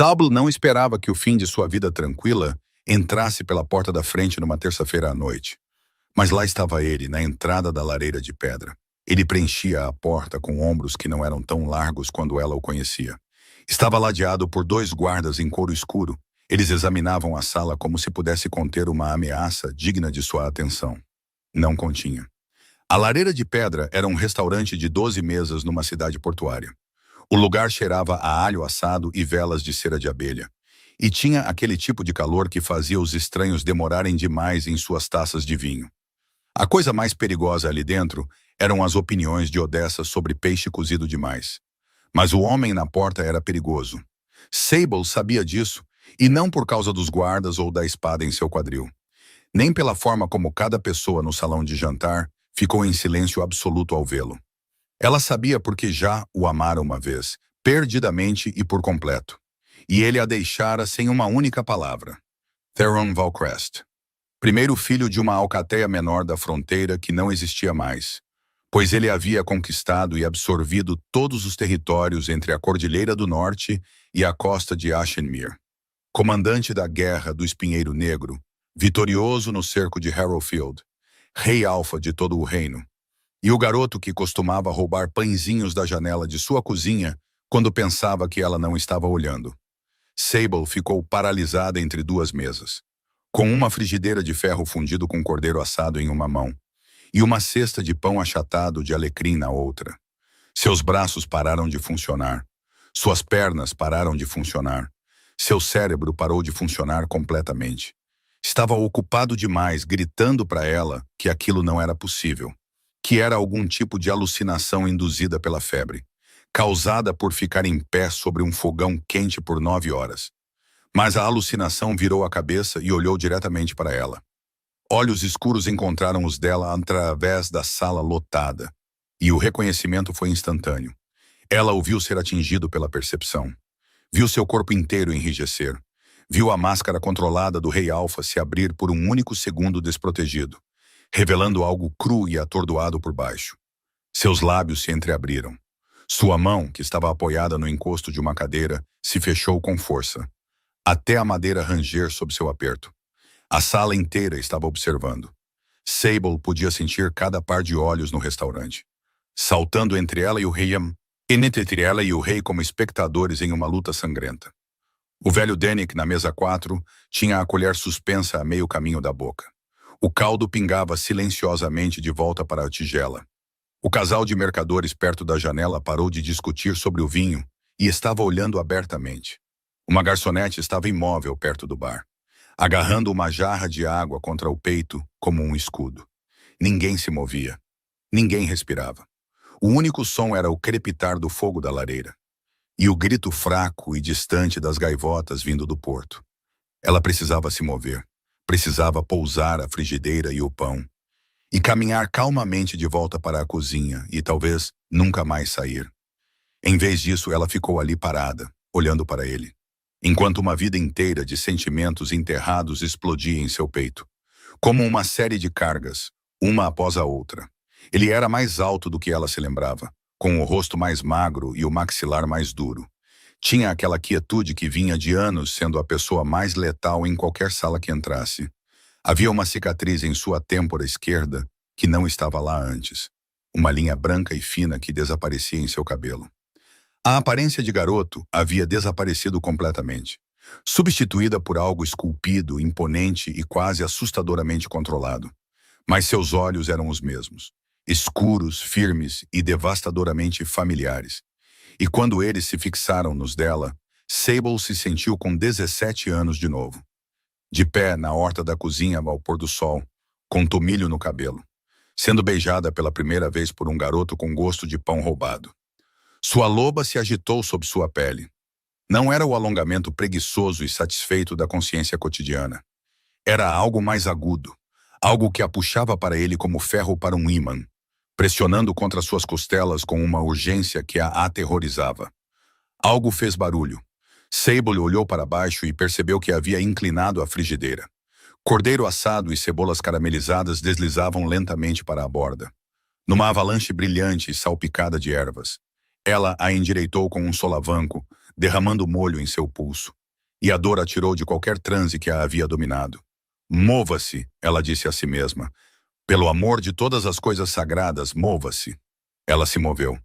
Sable não esperava que o fim de sua vida tranquila entrasse pela porta da frente numa terça-feira à noite. Mas lá estava ele, na entrada da lareira de pedra. Ele preenchia a porta com ombros que não eram tão largos quando ela o conhecia. Estava ladeado por 2 guardas em couro escuro. Eles examinavam a sala como se pudesse conter uma ameaça digna de sua atenção. Não continha. A lareira de pedra era um restaurante de 12 mesas numa cidade portuária. O lugar cheirava a alho assado e velas de cera de abelha. E tinha aquele tipo de calor que fazia os estranhos demorarem demais em suas taças de vinho. A coisa mais perigosa ali dentro eram as opiniões de Odessa sobre peixe cozido demais. Mas o homem na porta era perigoso. Sable sabia disso, e não por causa dos guardas ou da espada em seu quadril. Nem pela forma como cada pessoa no salão de jantar ficou em silêncio absoluto ao vê-lo. Ela sabia porque já o amara uma vez, perdidamente e por completo. E ele a deixara sem uma única palavra. Theron Valcrest. Primeiro filho de uma alcateia menor da fronteira que não existia mais, pois ele havia conquistado e absorvido todos os territórios entre a Cordilheira do Norte e a costa de Ashenmere. Comandante da Guerra do Espinheiro Negro, vitorioso no cerco de Harrowfield, rei alfa de todo o reino, e o garoto que costumava roubar pãezinhos da janela de sua cozinha quando pensava que ela não estava olhando. Sable ficou paralisada entre 2 mesas, com uma frigideira de ferro fundido com cordeiro assado em uma mão e uma cesta de pão achatado de alecrim na outra. Seus braços pararam de funcionar. Suas pernas pararam de funcionar. Seu cérebro parou de funcionar completamente. Estava ocupado demais gritando para ela que aquilo não era possível, que era algum tipo de alucinação induzida pela febre, causada por ficar em pé sobre um fogão quente por 9 horas. Mas a alucinação virou a cabeça e olhou diretamente para ela. Olhos escuros encontraram os dela através da sala lotada, e o reconhecimento foi instantâneo. Ela o viu ser atingido pela percepção. Viu seu corpo inteiro enrijecer. Viu a máscara controlada do Rei Alfa se abrir por um único segundo desprotegido, revelando algo cru e atordoado por baixo. Seus lábios se entreabriram. Sua mão, que estava apoiada no encosto de uma cadeira, se fechou com força, até a madeira ranger sob seu aperto. A sala inteira estava observando. Sable podia sentir cada par de olhos no restaurante, saltando entre ela e o rei, como espectadores em uma luta sangrenta. O velho Denick, na mesa 4, tinha a colher suspensa a meio caminho da boca. O caldo pingava silenciosamente de volta para a tigela. O casal de mercadores perto da janela parou de discutir sobre o vinho e estava olhando abertamente. Uma garçonete estava imóvel perto do bar, agarrando uma jarra de água contra o peito como um escudo. Ninguém se movia. Ninguém respirava. O único som era o crepitar do fogo da lareira e o grito fraco e distante das gaivotas vindo do porto. Ela precisava se mover. Precisava pousar a frigideira e o pão e caminhar calmamente de volta para a cozinha e talvez nunca mais sair. Em vez disso, ela ficou ali parada, olhando para ele, enquanto uma vida inteira de sentimentos enterrados explodia em seu peito, como uma série de cargas, uma após a outra. Ele era mais alto do que ela se lembrava, com o rosto mais magro e o maxilar mais duro. Tinha aquela quietude que vinha de anos sendo a pessoa mais letal em qualquer sala que entrasse. Havia uma cicatriz em sua têmpora esquerda que não estava lá antes. Uma linha branca e fina que desaparecia em seu cabelo. A aparência de garoto havia desaparecido completamente, substituída por algo esculpido, imponente e quase assustadoramente controlado. Mas seus olhos eram os mesmos, escuros, firmes e devastadoramente familiares. E quando eles se fixaram nos dela, Sable se sentiu com 17 anos de novo. De pé na horta da cozinha ao pôr do sol, com tomilho no cabelo, sendo beijada pela primeira vez por um garoto com gosto de pão roubado. Sua loba se agitou sob sua pele. Não era o alongamento preguiçoso e satisfeito da consciência cotidiana. Era algo mais agudo, algo que a puxava para ele como ferro para um ímã, pressionando contra suas costelas com uma urgência que a aterrorizava. Algo fez barulho. Sable olhou para baixo e percebeu que havia inclinado a frigideira. Cordeiro assado e cebolas caramelizadas deslizavam lentamente para a borda, numa avalanche brilhante e salpicada de ervas. Ela a endireitou com um solavanco, derramando molho em seu pulso. E a dor a tirou de qualquer transe que a havia dominado. Mova-se, ela disse a si mesma. Pelo amor de todas as coisas sagradas, mova-se. Ela se moveu.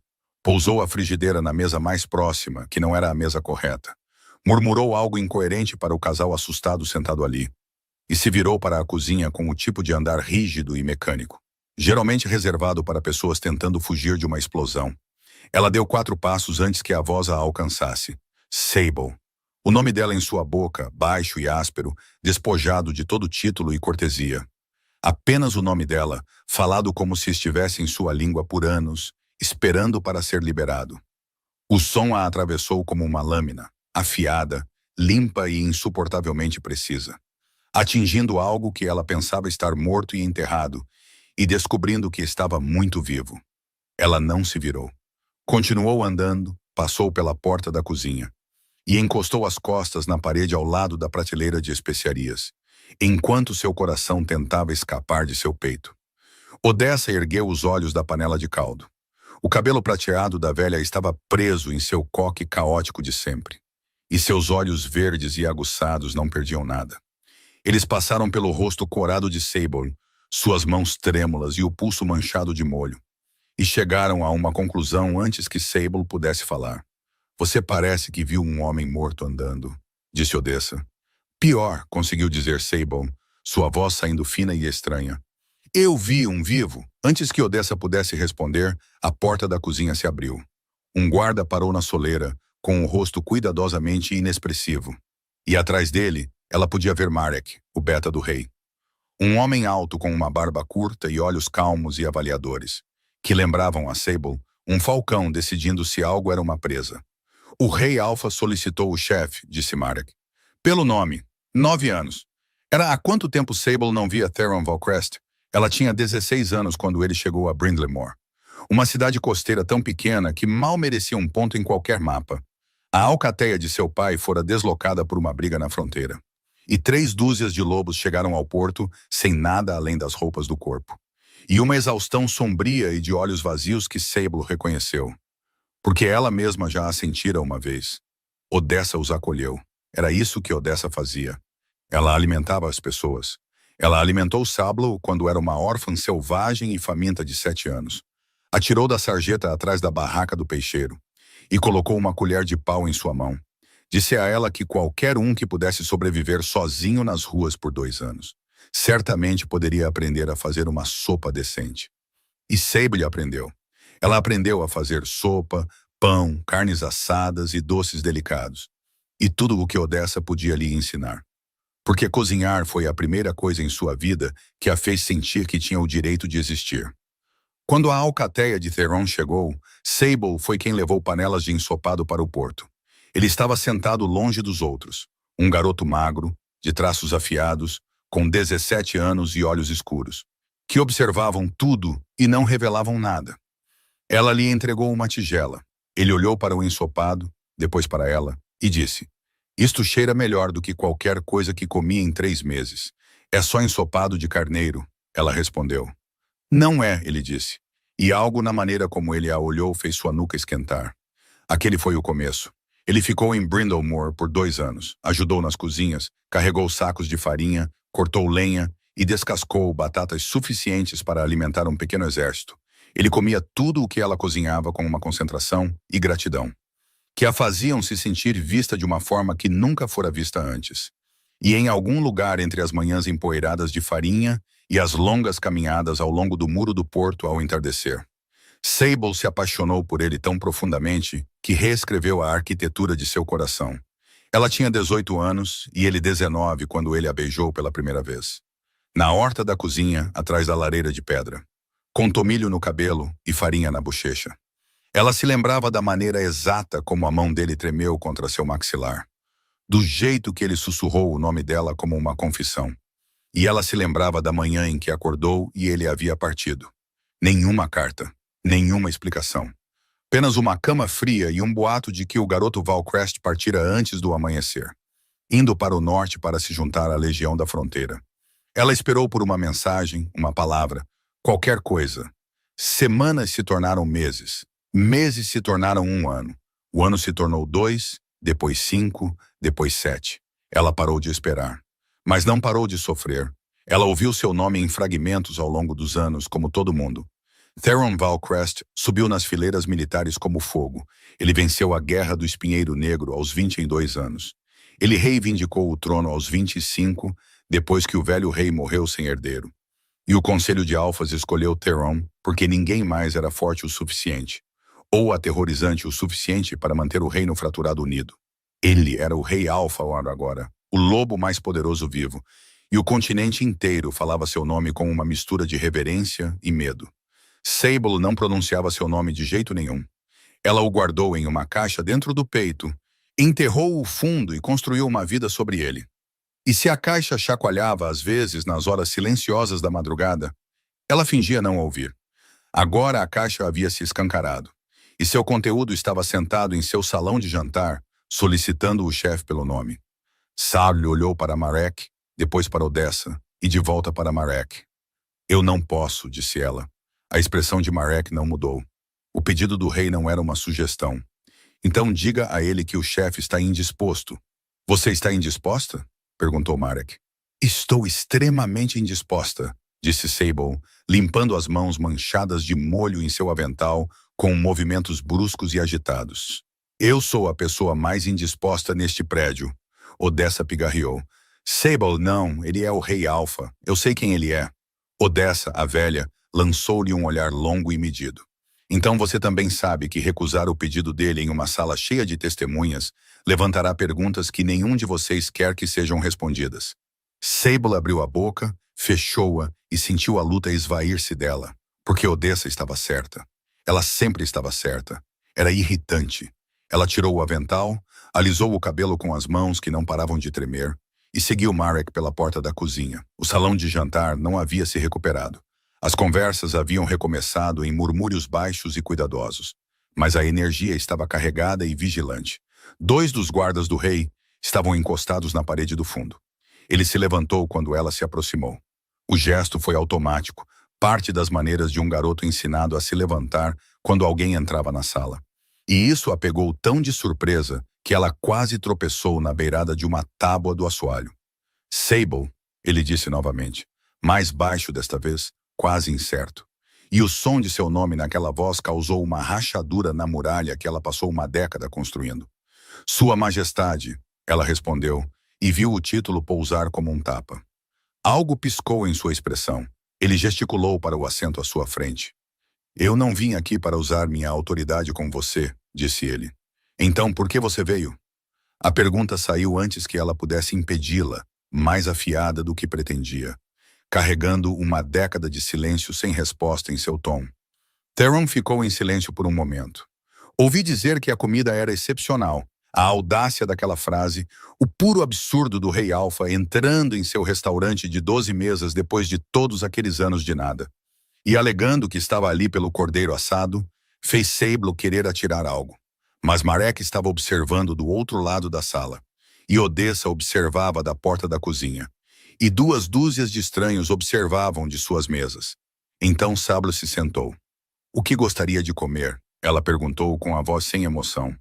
Pousou a frigideira na mesa mais próxima, que não era a mesa correta. Murmurou algo incoerente para o casal assustado sentado ali. E se virou para a cozinha com o tipo de andar rígido e mecânico, geralmente reservado para pessoas tentando fugir de uma explosão. Ela deu 4 passos antes que a voz a alcançasse. Sable. O nome dela em sua boca, baixo e áspero, despojado de todo título e cortesia. Apenas o nome dela, falado como se estivesse em sua língua por anos, esperando para ser liberado. O som a atravessou como uma lâmina, afiada, limpa e insuportavelmente precisa, atingindo algo que ela pensava estar morto e enterrado, e descobrindo que estava muito vivo. Ela não se virou. Continuou andando, passou pela porta da cozinha e encostou as costas na parede ao lado da prateleira de especiarias, enquanto seu coração tentava escapar de seu peito. Odessa ergueu os olhos da panela de caldo. O cabelo prateado da velha estava preso em seu coque caótico de sempre, e seus olhos verdes e aguçados não perdiam nada. Eles passaram pelo rosto corado de Sable, suas mãos trêmulas e o pulso manchado de molho, e chegaram a uma conclusão antes que Sable pudesse falar. Você parece que viu um homem morto andando, disse Odessa. Pior, conseguiu dizer Sable, sua voz saindo fina e estranha. Eu vi um vivo. Antes que Odessa pudesse responder, a porta da cozinha se abriu. Um guarda parou na soleira, com o rosto cuidadosamente inexpressivo. E atrás dele, ela podia ver Marek, o beta do rei. Um homem alto com uma barba curta e olhos calmos e avaliadores, que lembravam a Sable um falcão decidindo se algo era uma presa. O rei Alpha solicitou o chefe, disse Marek. Pelo nome, 9 anos. Era há quanto tempo Sable não via Theron Valcrest? Ela tinha 16 anos quando ele chegou a Brindleymore, uma cidade costeira tão pequena que mal merecia um ponto em qualquer mapa. A alcateia de seu pai fora deslocada por uma briga na fronteira, e 3 dúzias de lobos chegaram ao porto sem nada além das roupas do corpo, e uma exaustão sombria e de olhos vazios que Sable reconheceu, porque ela mesma já a sentira uma vez. Odessa os acolheu. Era isso que Odessa fazia. Ela alimentava as pessoas. Ela alimentou Sable quando era uma órfã selvagem e faminta de 7 anos. Atirou da sarjeta atrás da barraca do peixeiro e colocou uma colher de pau em sua mão. Disse a ela que qualquer um que pudesse sobreviver sozinho nas ruas por 2 anos certamente poderia aprender a fazer uma sopa decente. E Sable aprendeu. Ela aprendeu a fazer sopa, pão, carnes assadas e doces delicados. E tudo o que Odessa podia lhe ensinar. Porque cozinhar foi a primeira coisa em sua vida que a fez sentir que tinha o direito de existir. Quando a alcateia de Theron chegou, Sable foi quem levou panelas de ensopado para o porto. Ele estava sentado longe dos outros, um garoto magro, de traços afiados, com 17 anos e olhos escuros, que observavam tudo e não revelavam nada. Ela lhe entregou uma tigela. Ele olhou para o ensopado, depois para ela, e disse: Isto cheira melhor do que qualquer coisa que comi em 3 meses. É só ensopado de carneiro, ela respondeu. Não é, ele disse. E algo na maneira como ele a olhou fez sua nuca esquentar. Aquele foi o começo. Ele ficou em Brindleymore por 2 anos, ajudou nas cozinhas, carregou sacos de farinha, cortou lenha e descascou batatas suficientes para alimentar um pequeno exército. Ele comia tudo o que ela cozinhava com uma concentração e gratidão, que a faziam se sentir vista de uma forma que nunca fora vista antes. E em algum lugar entre as manhãs empoeiradas de farinha e as longas caminhadas ao longo do muro do porto ao entardecer, Sable se apaixonou por ele tão profundamente que reescreveu a arquitetura de seu coração. Ela tinha 18 anos e ele 19 quando ele a beijou pela primeira vez. Na horta da cozinha, atrás da lareira de pedra, com tomilho no cabelo e farinha na bochecha. Ela se lembrava da maneira exata como a mão dele tremeu contra seu maxilar, do jeito que ele sussurrou o nome dela como uma confissão. E ela se lembrava da manhã em que acordou e ele havia partido. Nenhuma carta, nenhuma explicação. Apenas uma cama fria e um boato de que o garoto Valcrest partira antes do amanhecer, indo para o norte para se juntar à legião da fronteira. Ela esperou por uma mensagem, uma palavra, qualquer coisa. Semanas se tornaram meses. Meses se tornaram 1 ano. O ano se tornou 2 depois 5, depois 7. Ela parou de esperar. Mas não parou de sofrer. Ela ouviu seu nome em fragmentos ao longo dos anos, como todo mundo. Theron Valcrest subiu nas fileiras militares como fogo. Ele venceu a Guerra do Espinheiro Negro aos 22 anos. Ele reivindicou o trono aos 25, depois que o velho rei morreu sem herdeiro. E o Conselho de Alfas escolheu Theron porque ninguém mais era forte o suficiente, ou aterrorizante o suficiente para manter o reino fraturado unido. Ele era o Rei Alfa agora, o lobo mais poderoso vivo, e o continente inteiro falava seu nome com uma mistura de reverência e medo. Sable não pronunciava seu nome de jeito nenhum. Ela o guardou em uma caixa dentro do peito, enterrou-o fundo e construiu uma vida sobre ele. E se a caixa chacoalhava às vezes nas horas silenciosas da madrugada, ela fingia não ouvir. Agora a caixa havia se escancarado, e seu conteúdo estava sentado em seu salão de jantar, solicitando o chefe pelo nome. Sally olhou para Marek, depois para Odessa, e de volta para Marek. Eu não posso, disse ela. A expressão de Marek não mudou. O pedido do rei não era uma sugestão. Então diga a ele que o chefe está indisposto. Você está indisposta? Perguntou Marek. Estou extremamente indisposta, disse Sable, limpando as mãos manchadas de molho em seu avental com movimentos bruscos e agitados. Eu sou a pessoa mais indisposta neste prédio. Odessa pigarreou. Sable, não, ele é o Rei Alfa. Eu sei quem ele é. Odessa, a velha, lançou-lhe um olhar longo e medido. Então você também sabe que recusar o pedido dele em uma sala cheia de testemunhas levantará perguntas que nenhum de vocês quer que sejam respondidas. Sable abriu a boca, fechou-a e sentiu a luta esvair-se dela, porque Odessa estava certa. Ela sempre estava certa. Era irritante. Ela tirou o avental, alisou o cabelo com as mãos que não paravam de tremer e seguiu Marek pela porta da cozinha. O salão de jantar não havia se recuperado. As conversas haviam recomeçado em murmúrios baixos e cuidadosos, mas a energia estava carregada e vigilante. 2 dos guardas do rei estavam encostados na parede do fundo. Ele se levantou quando ela se aproximou. O gesto foi automático, parte das maneiras de um garoto ensinado a se levantar quando alguém entrava na sala. E isso a pegou tão de surpresa que ela quase tropeçou na beirada de uma tábua do assoalho. Sable, ele disse novamente, mais baixo desta vez, quase incerto. E o som de seu nome naquela voz causou uma rachadura na muralha que ela passou uma década construindo. Sua Majestade, ela respondeu, e viu o título pousar como um tapa. Algo piscou em sua expressão. Ele gesticulou para o assento à sua frente. Eu não vim aqui para usar minha autoridade com você, disse ele. Então, por que você veio? A pergunta saiu antes que ela pudesse impedi-la, mais afiada do que pretendia, carregando uma década de silêncio sem resposta em seu tom. Theron ficou em silêncio por um momento. Ouvi dizer que a comida era excepcional. A audácia daquela frase, o puro absurdo do Rei Alfa entrando em seu restaurante de 12 mesas depois de todos aqueles anos de nada. E alegando que estava ali pelo cordeiro assado, fez Sable querer atirar algo. Mas Marek estava observando do outro lado da sala, e Odessa observava da porta da cozinha, e 2 dúzias de estranhos observavam de suas mesas. Então Sable se sentou. O que gostaria de comer? Ela perguntou com a voz sem emoção.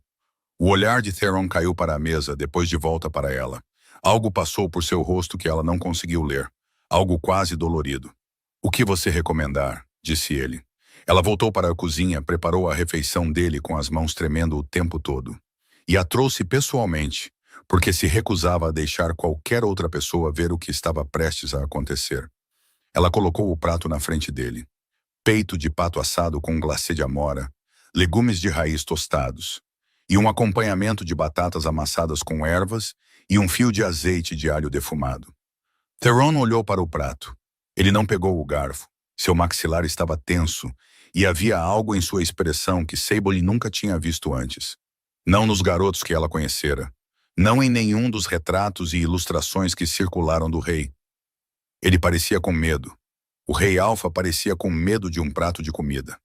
O olhar de Theron caiu para a mesa, depois de volta para ela. Algo passou por seu rosto que ela não conseguiu ler. Algo quase dolorido. O que você recomendar? Disse ele. Ela voltou para a cozinha, preparou a refeição dele com as mãos tremendo o tempo todo. E a trouxe pessoalmente, porque se recusava a deixar qualquer outra pessoa ver o que estava prestes a acontecer. Ela colocou o prato na frente dele. Peito de pato assado com glacê de amora, legumes de raiz tostados, e um acompanhamento de batatas amassadas com ervas e um fio de azeite de alho defumado. Theron olhou para o prato. Ele não pegou o garfo. Seu maxilar estava tenso, e havia algo em sua expressão que Sable nunca tinha visto antes. Não nos garotos que ela conhecera. Não em nenhum dos retratos e ilustrações que circularam do rei. Ele parecia com medo. O Rei Alfa parecia com medo de um prato de comida.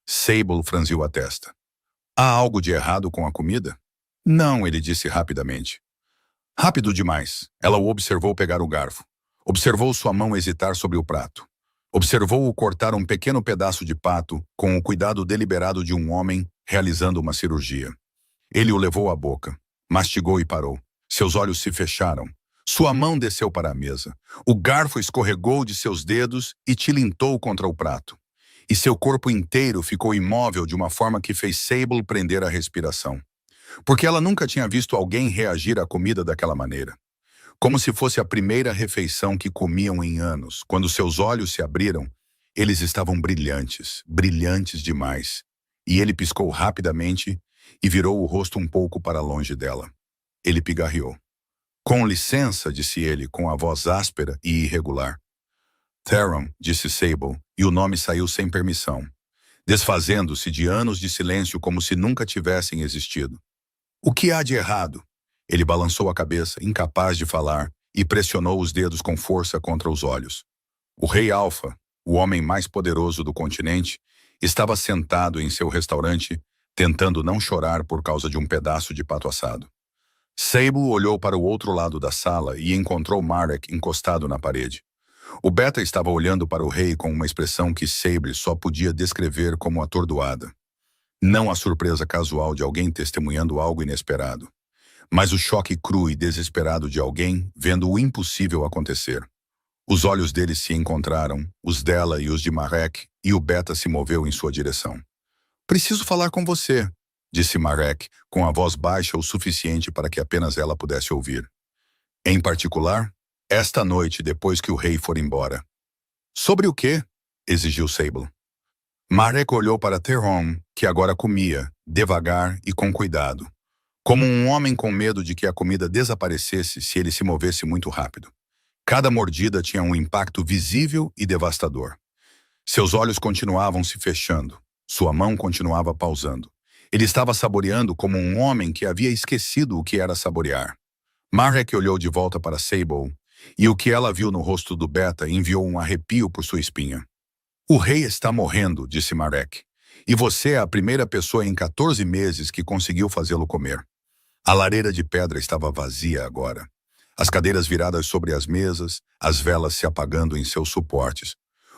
Sable franziu a testa. Há algo de errado com a comida? Não, ele disse rapidamente. Rápido demais. Ela o observou pegar o garfo. Observou sua mão hesitar sobre o prato. Observou-o cortar um pequeno pedaço de pato com o cuidado deliberado de um homem realizando uma cirurgia. Ele o levou à boca, Mastigou e parou. Seus olhos se fecharam. Sua mão desceu para a mesa. O garfo escorregou de seus dedos e tilintou contra o prato. E seu corpo inteiro ficou imóvel de uma forma que fez Sable prender a respiração. Porque ela nunca tinha visto alguém reagir à comida daquela maneira. Como se fosse a primeira refeição que comiam em anos. Quando seus olhos se abriram, eles estavam brilhantes, brilhantes demais. E ele piscou rapidamente e virou o rosto um pouco para longe dela. Ele pigarreou. Com licença, disse ele, com a voz áspera e irregular. Theron, disse Sable, e o nome saiu sem permissão, desfazendo-se de anos de silêncio como se nunca tivessem existido. O que há de errado? Ele balançou a cabeça, incapaz de falar, e pressionou os dedos com força contra os olhos. O rei Alpha, o homem mais poderoso do continente, estava sentado em seu restaurante, tentando não chorar por causa de um pedaço de pato assado. Sable olhou para o outro lado da sala e encontrou Marek encostado na parede. O Beta estava olhando para o rei com uma expressão que Sable só podia descrever como atordoada. Não a surpresa casual de alguém testemunhando algo inesperado, mas o choque cru e desesperado de alguém vendo o impossível acontecer. Os olhos dele se encontraram, os dela e os de Marek, e o Beta se moveu em sua direção. Preciso falar com você, disse Marek, com a voz baixa o suficiente para que apenas ela pudesse ouvir. Em particular, esta noite depois que o rei for embora. Sobre o quê? Exigiu Sable. Marek olhou para Theron, que agora comia, devagar e com cuidado, como um homem com medo de que a comida desaparecesse se ele se movesse muito rápido. Cada mordida tinha um impacto visível e devastador. Seus olhos continuavam se fechando, sua mão continuava pausando. Ele estava saboreando como um homem que havia esquecido o que era saborear. Marek olhou de volta para Sable, e o que ela viu no rosto do Beta enviou um arrepio por sua espinha. O rei está morrendo, disse Marek, e você é a primeira pessoa em 14 meses que conseguiu fazê-lo comer. A lareira de pedra estava vazia agora. As cadeiras viradas sobre as mesas, as velas se apagando em seus suportes.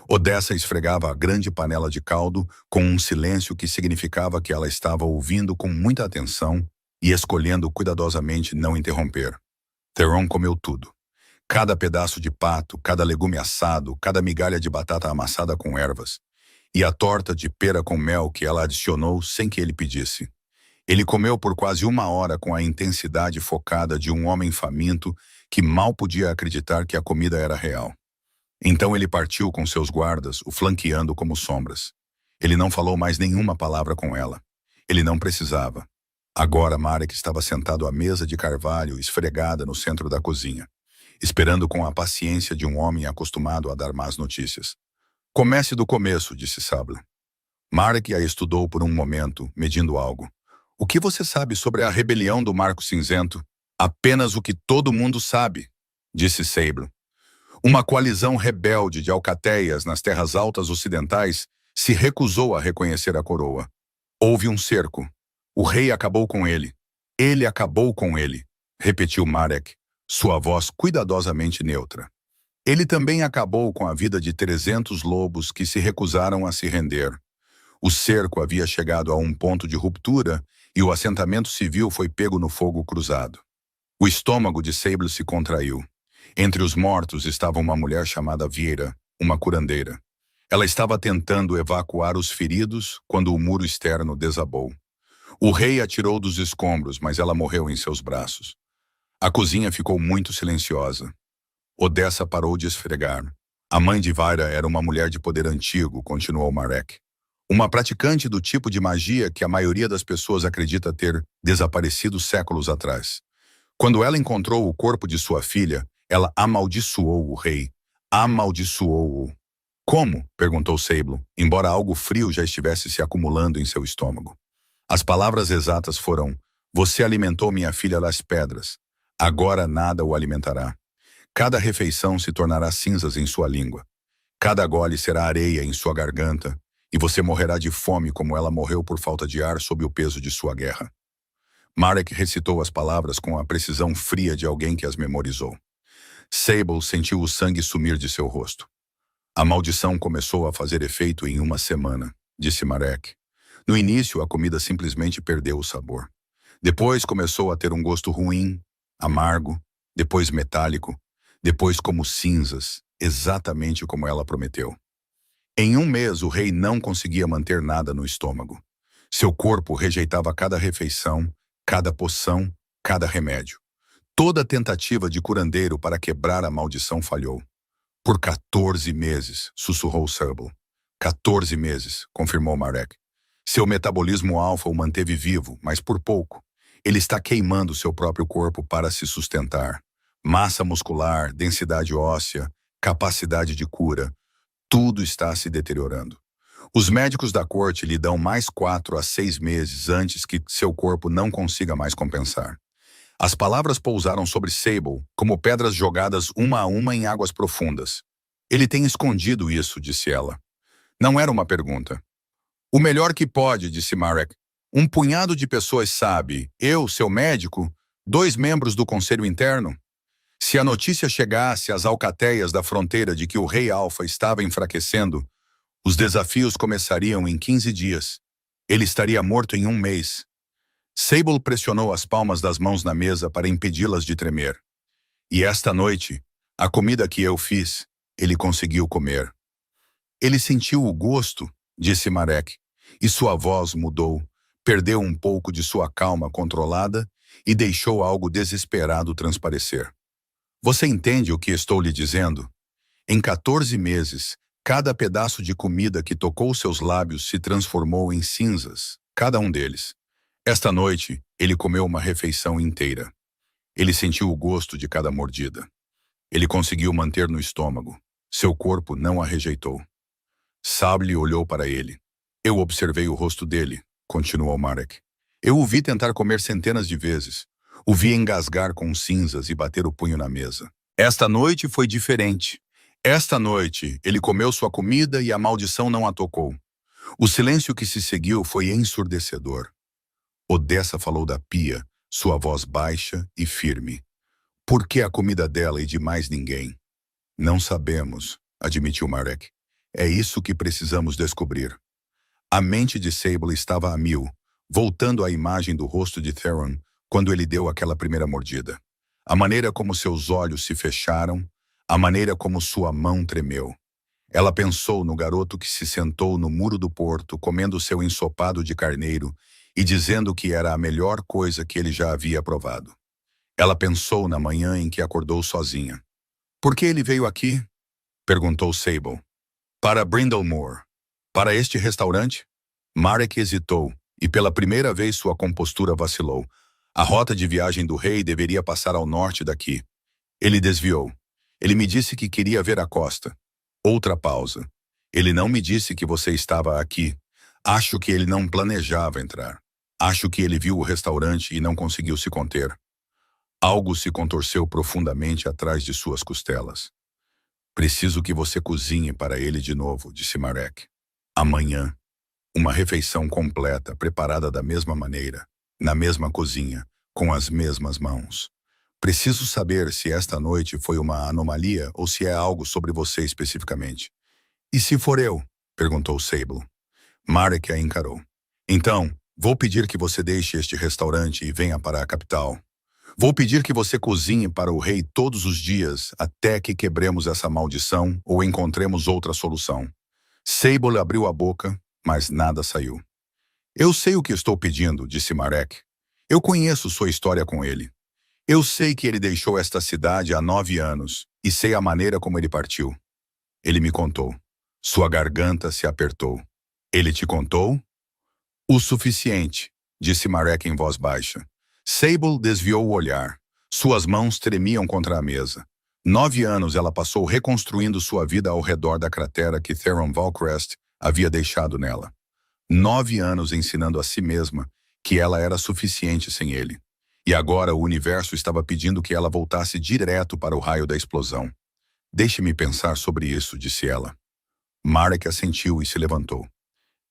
Odessa esfregava a grande panela de caldo com um silêncio que significava que ela estava ouvindo com muita atenção e escolhendo cuidadosamente não interromper. Theron comeu tudo. Cada pedaço de pato, cada legume assado, cada migalha de batata amassada com ervas. E a torta de pera com mel que ela adicionou sem que ele pedisse. Ele comeu por quase 1 hora com a intensidade focada de um homem faminto que mal podia acreditar que a comida era real. Então ele partiu com seus guardas, o flanqueando como sombras. Ele não falou mais nenhuma palavra com ela. Ele não precisava. Agora Marek estava sentado à mesa de carvalho esfregada no centro da cozinha, esperando com a paciência de um homem acostumado a dar más notícias. Comece do começo, disse Sable. Marek a estudou por um momento, medindo algo. O que você sabe sobre a rebelião do Marco Cinzento? Apenas o que todo mundo sabe, disse Sable. Uma coalizão rebelde de alcateias nas terras altas ocidentais se recusou a reconhecer a coroa. Houve um cerco. O rei acabou com ele. Ele acabou com ele, repetiu Marek, sua voz cuidadosamente neutra. Ele também acabou com a vida de 300 lobos que se recusaram a se render. O cerco havia chegado a um ponto de ruptura e o assentamento civil foi pego no fogo cruzado. O estômago de Sable se contraiu. Entre os mortos estava uma mulher chamada Vieira, uma curandeira. Ela estava tentando evacuar os feridos quando o muro externo desabou. O rei atirou dos escombros, mas ela morreu em seus braços. A cozinha ficou muito silenciosa. Odessa parou de esfregar. A mãe de Vaira era uma mulher de poder antigo, continuou Marek. Uma praticante do tipo de magia que a maioria das pessoas acredita ter desaparecido séculos atrás. Quando ela encontrou o corpo de sua filha, ela amaldiçoou o rei. Amaldiçoou-o. Como? Perguntou Sable, embora algo frio já estivesse se acumulando em seu estômago. As palavras exatas foram: você alimentou minha filha das pedras. Agora nada o alimentará. Cada refeição se tornará cinzas em sua língua. Cada gole será areia em sua garganta, e você morrerá de fome como ela morreu por falta de ar sob o peso de sua guerra. Marek recitou as palavras com a precisão fria de alguém que as memorizou. Sable sentiu o sangue sumir de seu rosto. A maldição começou a fazer efeito em 1 semana, disse Marek. No início, a comida simplesmente perdeu o sabor. Depois começou a ter um gosto ruim, amargo, depois metálico, depois como cinzas, exatamente como ela prometeu. Em um mês, o rei não conseguia manter nada no estômago. Seu corpo rejeitava cada refeição, cada poção, cada remédio. Toda tentativa de curandeiro para quebrar a maldição falhou. Por 14 meses, sussurrou Serble. 14 meses, confirmou Marek. Seu metabolismo alfa o manteve vivo, mas por pouco. Ele está queimando seu próprio corpo para se sustentar. Massa muscular, densidade óssea, capacidade de cura, tudo está se deteriorando. Os médicos da corte lhe dão mais 4 a 6 meses antes que seu corpo não consiga mais compensar. As palavras pousaram sobre Sable como pedras jogadas uma a uma em águas profundas. Ele tem escondido isso, disse ela. Não era uma pergunta. O melhor que pode, disse Marek. Um punhado de pessoas sabe, eu, seu médico, 2 membros do conselho interno. Se a notícia chegasse às alcateias da fronteira de que o rei Alfa estava enfraquecendo, os desafios começariam em 15 dias. Ele estaria morto em um mês. Sable pressionou as palmas das mãos na mesa para impedi-las de tremer. E esta noite, a comida que eu fiz, ele conseguiu comer. Ele sentiu o gosto, disse Marek, e sua voz mudou, perdeu um pouco de sua calma controlada e deixou algo desesperado transparecer. Você entende o que estou lhe dizendo? Em 14 meses, cada pedaço de comida que tocou seus lábios se transformou em cinzas, cada um deles. Esta noite, ele comeu uma refeição inteira. Ele sentiu o gosto de cada mordida. Ele conseguiu manter no estômago. Seu corpo não a rejeitou. Sable olhou para ele. Eu observei o rosto dele, continuou Marek. Eu o vi tentar comer centenas de vezes. O vi engasgar com cinzas e bater o punho na mesa. Esta noite foi diferente. Esta noite, ele comeu sua comida e a maldição não a tocou. O silêncio que se seguiu foi ensurdecedor. Odessa falou da pia, sua voz baixa e firme. Por que a comida dela e de mais ninguém? Não sabemos, admitiu Marek. É isso que precisamos descobrir. A mente de Sable estava a mil, voltando à imagem do rosto de Theron quando ele deu aquela primeira mordida. A maneira como seus olhos se fecharam, a maneira como sua mão tremeu. Ela pensou no garoto que se sentou no muro do porto comendo seu ensopado de carneiro e dizendo que era a melhor coisa que ele já havia provado. Ela pensou na manhã em que acordou sozinha. Por que ele veio aqui? Perguntou Sable. Para Brindlemoor. Para este restaurante? Marek hesitou, e pela primeira vez sua compostura vacilou. A rota de viagem do rei deveria passar ao norte daqui. Ele desviou. Ele me disse que queria ver a costa. Outra pausa. Ele não me disse que você estava aqui. Acho que ele não planejava entrar. Acho que ele viu o restaurante e não conseguiu se conter. Algo se contorceu profundamente atrás de suas costelas. Preciso que você cozinhe para ele de novo, disse Marek. Amanhã. Uma refeição completa, preparada da mesma maneira, na mesma cozinha, com as mesmas mãos. Preciso saber se esta noite foi uma anomalia ou se é algo sobre você especificamente. E se for eu? Perguntou Sable. Marek a encarou. Então, vou pedir que você deixe este restaurante e venha para a capital. Vou pedir que você cozinhe para o rei todos os dias até que quebremos essa maldição ou encontremos outra solução. Sable abriu a boca, mas nada saiu. Eu sei o que estou pedindo, disse Marek. Eu conheço sua história com ele. Eu sei que ele deixou esta cidade há 9 anos e sei a maneira como ele partiu. Ele me contou. Sua garganta se apertou. Ele te contou? O suficiente, disse Marek em voz baixa. Sable desviou o olhar. Suas mãos tremiam contra a mesa. 9 anos ela passou reconstruindo sua vida ao redor da cratera que Theron Valcrest havia deixado nela. 9 anos ensinando a si mesma que ela era suficiente sem ele. E agora o universo estava pedindo que ela voltasse direto para o raio da explosão. Deixe-me pensar sobre isso, disse ela. Marek assentiu e se levantou.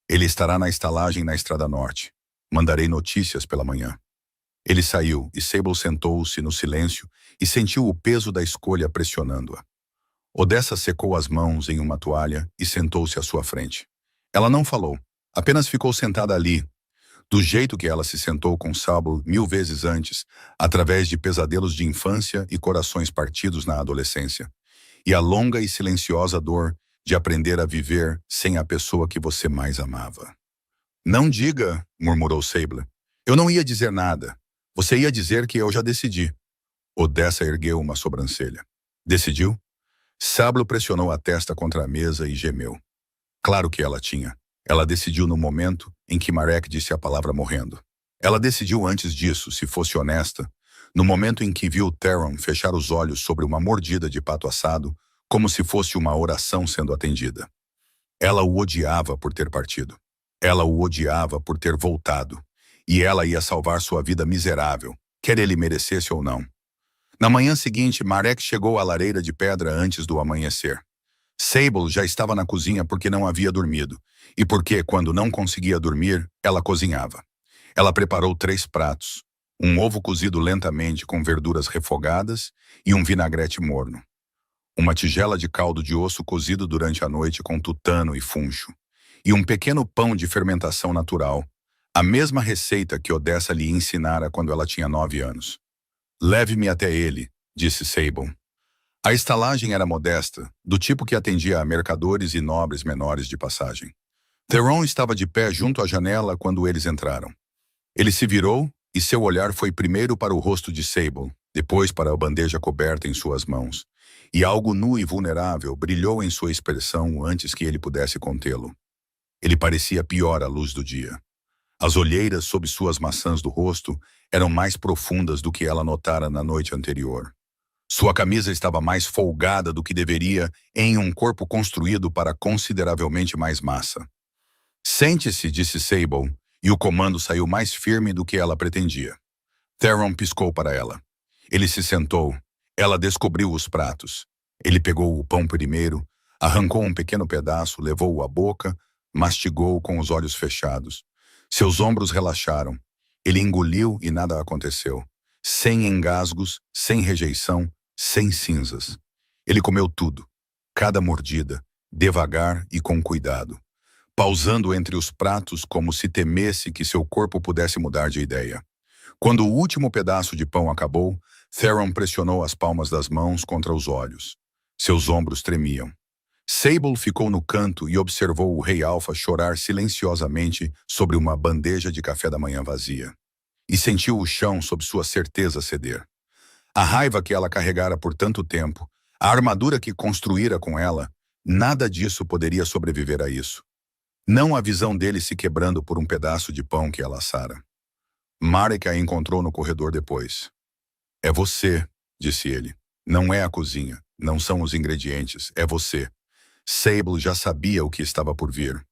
Ele estará na estalagem na Estrada Norte. Mandarei notícias pela manhã. Ele saiu e Sable sentou-se no silêncio e sentiu o peso da escolha pressionando-a. Odessa secou as mãos em uma toalha e sentou-se à sua frente. Ela não falou, apenas ficou sentada ali. Do jeito que ela se sentou com Sable 1000 vezes antes, através de pesadelos de infância e corações partidos na adolescência. E a longa e silenciosa dor de aprender a viver sem a pessoa que você mais amava. Não diga, murmurou Sable. Eu não ia dizer nada. Você ia dizer que eu já decidi. Odessa ergueu uma sobrancelha. Decidiu? Sable pressionou a testa contra a mesa e gemeu. Claro que ela tinha. Ela decidiu no momento em que Marek disse a palavra morrendo. Ela decidiu antes disso, se fosse honesta, no momento em que viu Theron fechar os olhos sobre uma mordida de pato assado, como se fosse uma oração sendo atendida. Ela o odiava por ter partido. Ela o odiava por ter voltado. E ela ia salvar sua vida miserável, quer ele merecesse ou não. Na manhã seguinte, Marek chegou à lareira de pedra antes do amanhecer. Sable já estava na cozinha porque não havia dormido, e porque, quando não conseguia dormir, ela cozinhava. Ela preparou 3 pratos, um ovo cozido lentamente com verduras refogadas e um vinagrete morno. Uma tigela de caldo de osso cozido durante a noite com tutano e funcho, e um pequeno pão de fermentação natural, a mesma receita que Odessa lhe ensinara quando ela tinha 9 anos. Leve-me até ele, disse Sable. A estalagem era modesta, do tipo que atendia a mercadores e nobres menores de passagem. Theron estava de pé junto à janela quando eles entraram. Ele se virou e seu olhar foi primeiro para o rosto de Sable, depois para a bandeja coberta em suas mãos. E algo nu e vulnerável brilhou em sua expressão antes que ele pudesse contê-lo. Ele parecia pior à luz do dia. As olheiras sob suas maçãs do rosto eram mais profundas do que ela notara na noite anterior. Sua camisa estava mais folgada do que deveria em um corpo construído para consideravelmente mais massa. Sente-se, disse Sable, e o comando saiu mais firme do que ela pretendia. Theron piscou para ela. Ele se sentou. Ela descobriu os pratos. Ele pegou o pão primeiro, arrancou um pequeno pedaço, levou-o à boca, mastigou com os olhos fechados. Seus ombros relaxaram. Ele engoliu e nada aconteceu. Sem engasgos, sem rejeição, sem cinzas. Ele comeu tudo, cada mordida, devagar e com cuidado, pausando entre os pratos como se temesse que seu corpo pudesse mudar de ideia. Quando o último pedaço de pão acabou, Theron pressionou as palmas das mãos contra os olhos. Seus ombros tremiam. Sable ficou no canto e observou o rei Alfa chorar silenciosamente sobre uma bandeja de café da manhã vazia. E sentiu o chão sob sua certeza ceder. A raiva que ela carregara por tanto tempo, a armadura que construíra com ela, nada disso poderia sobreviver a isso. Não a visão dele se quebrando por um pedaço de pão que ela assara. Marek a encontrou no corredor depois. É você, disse ele. Não é a cozinha, não são os ingredientes, é você. Sable já sabia o que estava por vir.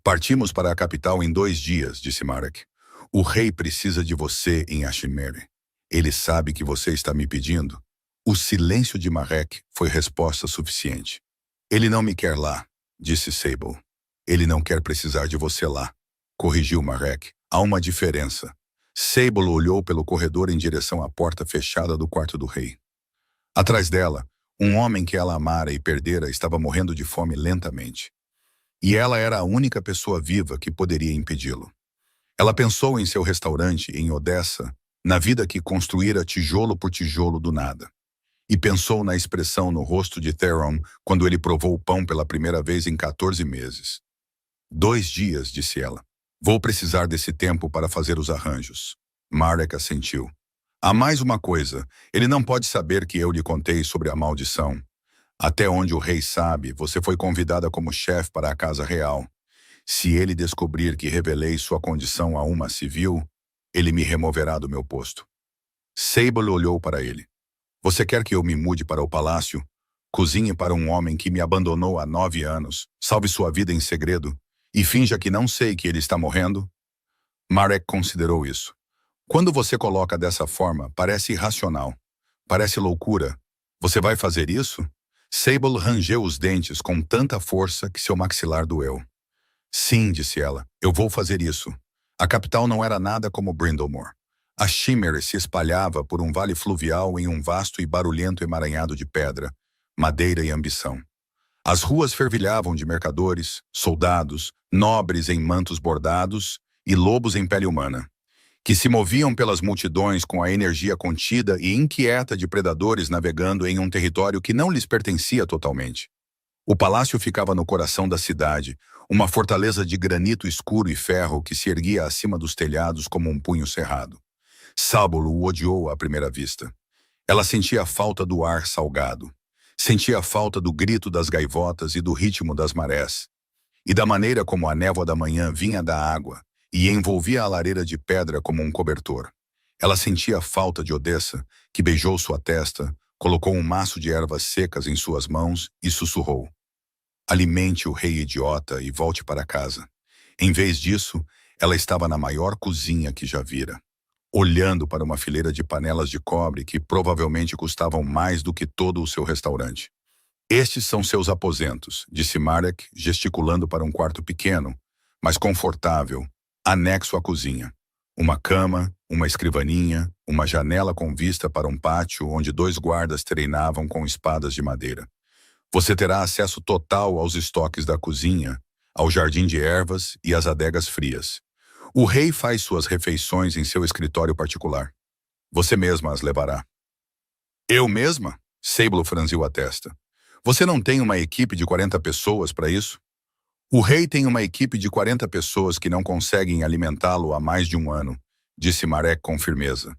Partimos para a capital em 2 dias, disse Marek. O rei precisa de você em Ashimere. Ele sabe que você está me pedindo. O silêncio de Marek foi resposta suficiente. Ele não me quer lá, disse Sable. Ele não quer precisar de você lá, corrigiu Marek. Há uma diferença. Sable olhou pelo corredor em direção à porta fechada do quarto do rei. Atrás dela, um homem que ela amara e perdera estava morrendo de fome lentamente. E ela era a única pessoa viva que poderia impedi-lo. Ela pensou em seu restaurante em Odessa, na vida que construíra tijolo por tijolo do nada. E pensou na expressão no rosto de Theron quando ele provou o pão pela primeira vez em 14 meses. 2 dias, disse ela. Vou precisar desse tempo para fazer os arranjos. Marek assentiu. Há mais uma coisa. Ele não pode saber que eu lhe contei sobre a maldição. Até onde o rei sabe, você foi convidada como chefe para a casa real. Se ele descobrir que revelei sua condição a uma civil, ele me removerá do meu posto. Sable olhou para ele. Você quer que eu me mude para o palácio? Cozinhe para um homem que me abandonou há 9 anos, salve sua vida em segredo, e finja que não sei que ele está morrendo? Marek considerou isso. Quando você coloca dessa forma, parece irracional. Parece loucura. Você vai fazer isso? Sable rangeu os dentes com tanta força que seu maxilar doeu. Sim, disse ela, eu vou fazer isso. A capital não era nada como Brindlemore. A Shimmer se espalhava por um vale fluvial em um vasto e barulhento emaranhado de pedra, madeira e ambição. As ruas fervilhavam de mercadores, soldados, nobres em mantos bordados e lobos em pele humana, que se moviam pelas multidões com a energia contida e inquieta de predadores navegando em um território que não lhes pertencia totalmente. O palácio ficava no coração da cidade, uma fortaleza de granito escuro e ferro que se erguia acima dos telhados como um punho cerrado. Sábulo o odiou à primeira vista. Ela sentia a falta do ar salgado. Sentia a falta do grito das gaivotas e do ritmo das marés. E da maneira como a névoa da manhã vinha da água e envolvia a lareira de pedra como um cobertor. Ela sentia a falta de Odessa, que beijou sua testa, colocou um maço de ervas secas em suas mãos e sussurrou: "Alimente o rei idiota e volte para casa." Em vez disso, ela estava na maior cozinha que já vira, olhando para uma fileira de panelas de cobre que provavelmente custavam mais do que todo o seu restaurante. "Estes são seus aposentos", disse Marek, gesticulando para um quarto pequeno, mas confortável, anexo à cozinha. Uma cama, uma escrivaninha, uma janela com vista para um pátio onde 2 guardas treinavam com espadas de madeira. "Você terá acesso total aos estoques da cozinha, ao jardim de ervas e às adegas frias. O rei faz suas refeições em seu escritório particular. Você mesma as levará." "Eu mesma?" Sábulo franziu a testa. "Você não tem uma equipe de 40 pessoas para isso?" "O rei tem uma equipe de 40 pessoas que não conseguem alimentá-lo há mais de um ano", disse Marek com firmeza.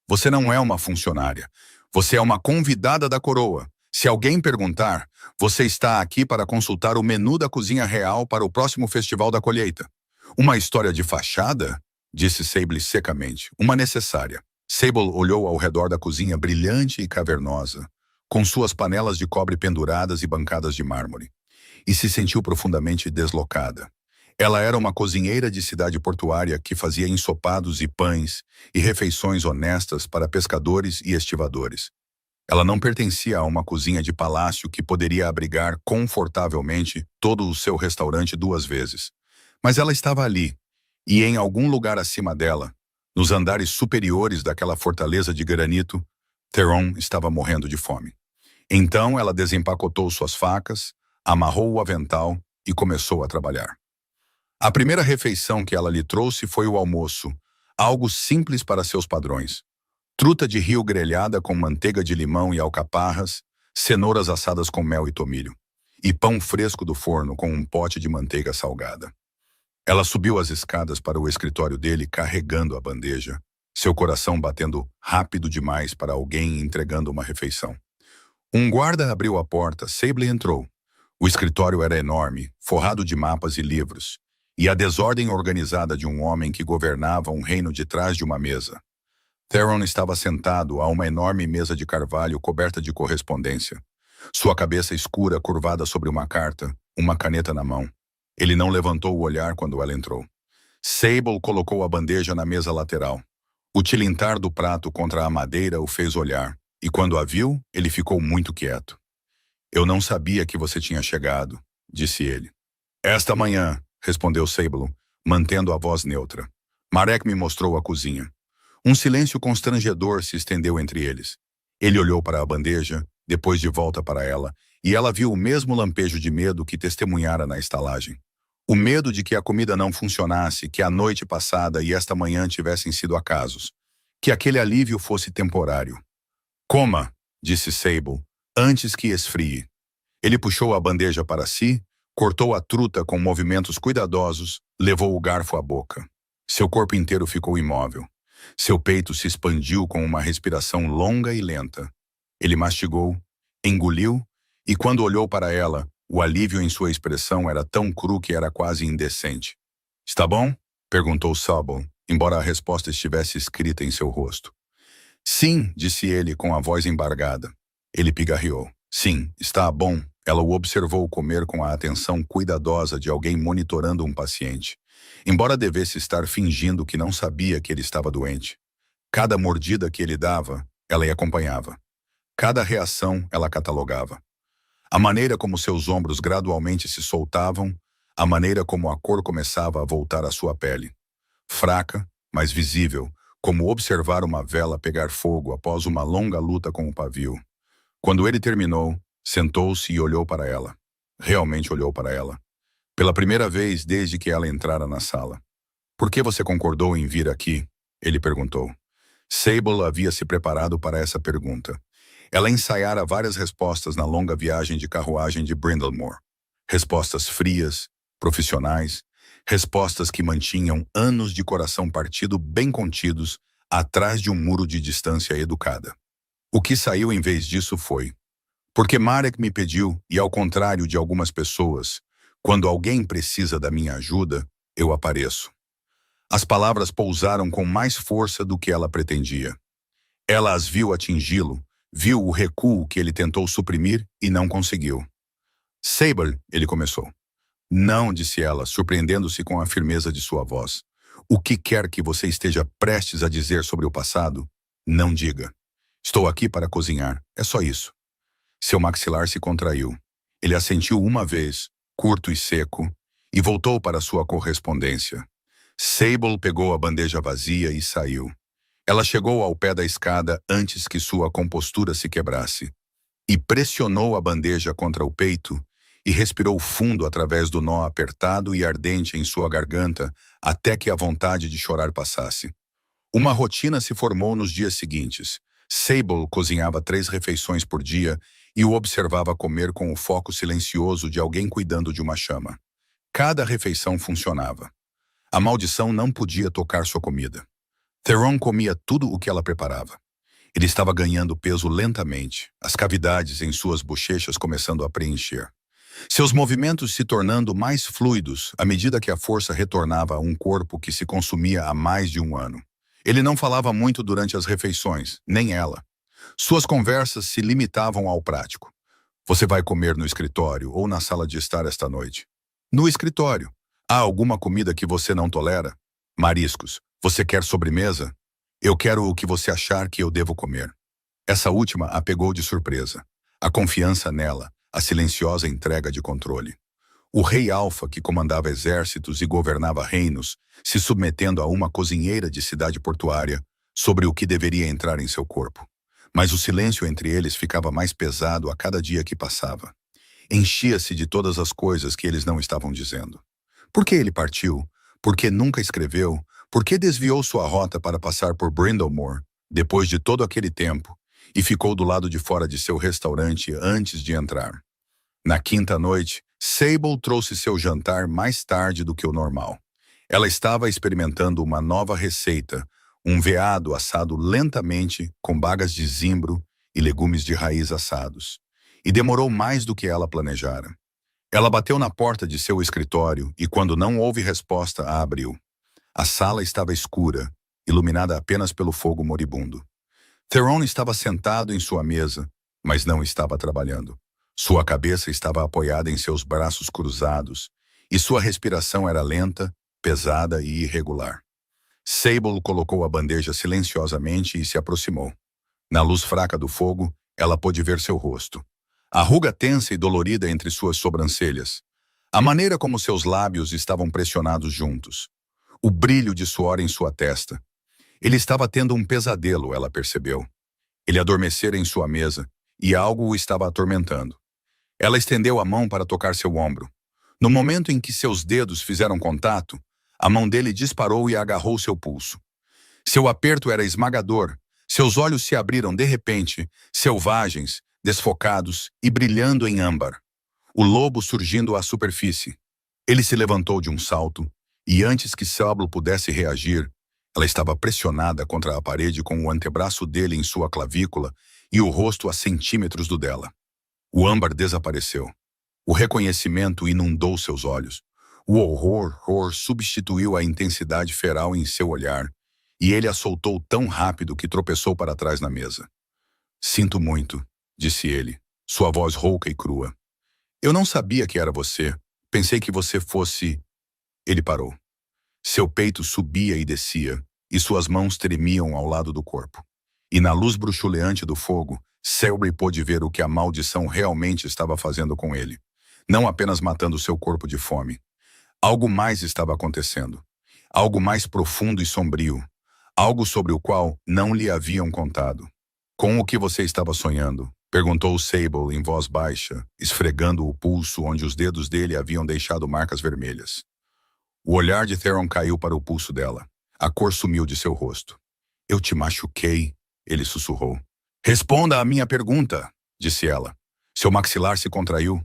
"Você não é uma funcionária. Você é uma convidada da coroa. Se alguém perguntar, você está aqui para consultar o menu da cozinha real para o próximo festival da colheita." "Uma história de fachada?" disse Sábulo secamente. "Uma necessária." Sábulo olhou ao redor da cozinha brilhante e cavernosa, com suas panelas de cobre penduradas e bancadas de mármore, e se sentiu profundamente deslocada. Ela era uma cozinheira de cidade portuária que fazia ensopados e pães e refeições honestas para pescadores e estivadores. Ela não pertencia a uma cozinha de palácio que poderia abrigar confortavelmente todo o seu restaurante 2 vezes. Mas ela estava ali, e em algum lugar acima dela, nos andares superiores daquela fortaleza de granito, Theron estava morrendo de fome. Então ela desempacotou suas facas, amarrou o avental e começou a trabalhar. A primeira refeição que ela lhe trouxe foi o almoço, algo simples para seus padrões. Truta de rio grelhada com manteiga de limão e alcaparras, cenouras assadas com mel e tomilho, e pão fresco do forno com um pote de manteiga salgada. Ela subiu as escadas para o escritório dele carregando a bandeja, seu coração batendo rápido demais para alguém entregando uma refeição. Um guarda abriu a porta, Sábulo entrou. O escritório era enorme, forrado de mapas e livros, e a desordem organizada de um homem que governava um reino de trás de uma mesa. Theron estava sentado a uma enorme mesa de carvalho coberta de correspondência. Sua cabeça escura curvada sobre uma carta, uma caneta na mão. Ele não levantou o olhar quando ela entrou. Sábulo colocou a bandeja na mesa lateral. O tilintar do prato contra a madeira o fez olhar, e quando a viu, ele ficou muito quieto. "Eu não sabia que você tinha chegado", disse ele. "Esta manhã", respondeu Sábulo, mantendo a voz neutra. "Marek me mostrou a cozinha." Um silêncio constrangedor se estendeu entre eles. Ele olhou para a bandeja, depois de volta para ela, e ela viu o mesmo lampejo de medo que testemunhara na estalagem. O medo de que a comida não funcionasse, que a noite passada e esta manhã tivessem sido acasos. Que aquele alívio fosse temporário. "Coma", disse Sábulo, "antes que esfrie." Ele puxou a bandeja para si, cortou a truta com movimentos cuidadosos, levou o garfo à boca. Seu corpo inteiro ficou imóvel. Seu peito se expandiu com uma respiração longa e lenta. Ele mastigou, engoliu, e quando olhou para ela, o alívio em sua expressão era tão cru que era quase indecente. "Está bom?" perguntou Sábulo, embora a resposta estivesse escrita em seu rosto. "Sim", disse ele com a voz embargada. Ele pigarreou. "Sim, está bom." Ela o observou comer com a atenção cuidadosa de alguém monitorando um paciente, embora devesse estar fingindo que não sabia que ele estava doente. Cada mordida que ele dava, ela lhe acompanhava. Cada reação, ela catalogava. A maneira como seus ombros gradualmente se soltavam, a maneira como a cor começava a voltar à sua pele. Fraca, mas visível, como observar uma vela pegar fogo após uma longa luta com o pavio. Quando ele terminou, sentou-se e olhou para ela. Realmente olhou para ela. Pela primeira vez desde que ela entrara na sala. Por que você concordou em vir aqui? Ele perguntou. Sable havia se preparado para essa pergunta. Ela ensaiara várias respostas na longa viagem de carruagem de Brindlemoor. Respostas frias, profissionais, respostas que mantinham anos de coração partido bem contidos atrás de um muro de distância educada. O que saiu em vez disso foi: porque Marek me pediu, e ao contrário de algumas pessoas, quando alguém precisa da minha ajuda, eu apareço. As palavras pousaram com mais força do que ela pretendia. Ela as viu atingi-lo, viu o recuo que ele tentou suprimir e não conseguiu. Sable, ele começou. Não, disse ela, surpreendendo-se com a firmeza de sua voz. O que quer que você esteja prestes a dizer sobre o passado, não diga. Estou aqui para cozinhar, é só isso. Seu maxilar se contraiu. Ele assentiu uma vez, curto e seco, e voltou para sua correspondência. Sable pegou a bandeja vazia e saiu. Ela chegou ao pé da escada antes que sua compostura se quebrasse, e pressionou a bandeja contra o peito e respirou fundo através do nó apertado e ardente em sua garganta até que a vontade de chorar passasse. Uma rotina se formou nos dias seguintes. Sable cozinhava 3 refeições por dia e o observava comer com o foco silencioso de alguém cuidando de uma chama. Cada refeição funcionava. A maldição não podia tocar sua comida. Theron comia tudo o que ela preparava. Ele estava ganhando peso lentamente, as cavidades em suas bochechas começando a preencher. Seus movimentos se tornando mais fluidos à medida que a força retornava a um corpo que se consumia há mais de um ano. Ele não falava muito durante as refeições, nem ela. Suas conversas se limitavam ao prático. Você vai comer no escritório ou na sala de estar esta noite? No escritório. Há alguma comida que você não tolera? Mariscos. Você quer sobremesa? Eu quero o que você achar que eu devo comer. Essa última a pegou de surpresa. A confiança nela, a silenciosa entrega de controle. O rei Alfa, que comandava exércitos e governava reinos, se submetendo a uma cozinheira de cidade portuária sobre o que deveria entrar em seu corpo. Mas o silêncio entre eles ficava mais pesado a cada dia que passava. Enchia-se de todas as coisas que eles não estavam dizendo. Por que ele partiu? Por que nunca escreveu? Por que desviou sua rota para passar por Brindlemoor, depois de todo aquele tempo, e ficou do lado de fora de seu restaurante antes de entrar? Na quinta noite, Sable trouxe seu jantar mais tarde do que o normal. Ela estava experimentando uma nova receita, um veado assado lentamente com bagas de zimbro e legumes de raiz assados. E demorou mais do que ela planejara. Ela bateu na porta de seu escritório e, quando não houve resposta, a abriu. A sala estava escura, iluminada apenas pelo fogo moribundo. Theron estava sentado em sua mesa, mas não estava trabalhando. Sua cabeça estava apoiada em seus braços cruzados, e sua respiração era lenta, pesada e irregular. Sable colocou a bandeja silenciosamente e se aproximou. Na luz fraca do fogo, ela pôde ver seu rosto. A ruga tensa e dolorida entre suas sobrancelhas. A maneira como seus lábios estavam pressionados juntos. O brilho de suor em sua testa. Ele estava tendo um pesadelo, ela percebeu. Ele adormecera em sua mesa, e algo o estava atormentando. Ela estendeu a mão para tocar seu ombro. No momento em que seus dedos fizeram contato, a mão dele disparou e agarrou seu pulso. Seu aperto era esmagador. Seus olhos se abriram de repente, selvagens, desfocados e brilhando em âmbar. O lobo surgindo à superfície. Ele se levantou de um salto, e antes que Sable pudesse reagir, ela estava pressionada contra a parede com o antebraço dele em sua clavícula e o rosto a centímetros do dela. O âmbar desapareceu. O reconhecimento inundou seus olhos. O horror substituiu a intensidade feral em seu olhar, e ele a soltou tão rápido que tropeçou para trás na mesa. Sinto muito, disse ele, sua voz rouca e crua. Eu não sabia que era você. Pensei que você fosse... Ele parou. Seu peito subia e descia, e suas mãos tremiam ao lado do corpo. E na luz bruxuleante do fogo, Selby pôde ver o que a maldição realmente estava fazendo com ele. Não apenas matando seu corpo de fome. Algo mais estava acontecendo. Algo mais profundo e sombrio. Algo sobre o qual não lhe haviam contado. Com o que você estava sonhando? Perguntou Sable em voz baixa, esfregando o pulso onde os dedos dele haviam deixado marcas vermelhas. O olhar de Theron caiu para o pulso dela. A cor sumiu de seu rosto. Eu te machuquei, ele sussurrou. Responda à minha pergunta, disse ela. Seu maxilar se contraiu.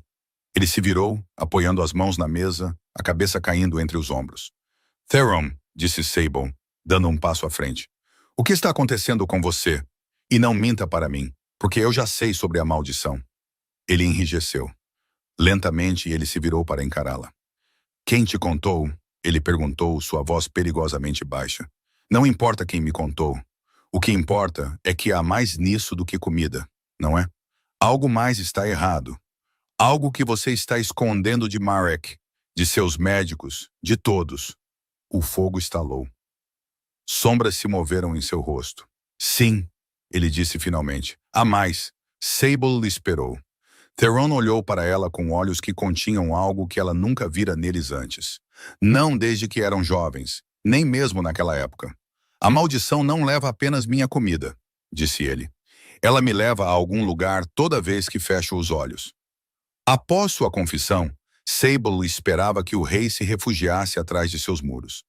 Ele se virou, apoiando as mãos na mesa, a cabeça caindo entre os ombros. Theron, disse Sable, dando um passo à frente. O que está acontecendo com você? E não minta para mim, porque eu já sei sobre a maldição. Ele enrijeceu. Lentamente, ele se virou para encará-la. Quem te contou? Ele perguntou, sua voz perigosamente baixa. Não importa quem me contou. O que importa é que há mais nisso do que comida, não é? Algo mais está errado. Algo que você está escondendo de Marek, de seus médicos, de todos. O fogo estalou. Sombras se moveram em seu rosto. Sim, ele disse finalmente. Há mais. Sable lhe esperou. Theron olhou para ela com olhos que continham algo que ela nunca vira neles antes. Não desde que eram jovens, nem mesmo naquela época. A maldição não leva apenas minha comida, disse ele. Ela me leva a algum lugar toda vez que fecho os olhos. Após sua confissão, Sable esperava que o rei se refugiasse atrás de seus muros.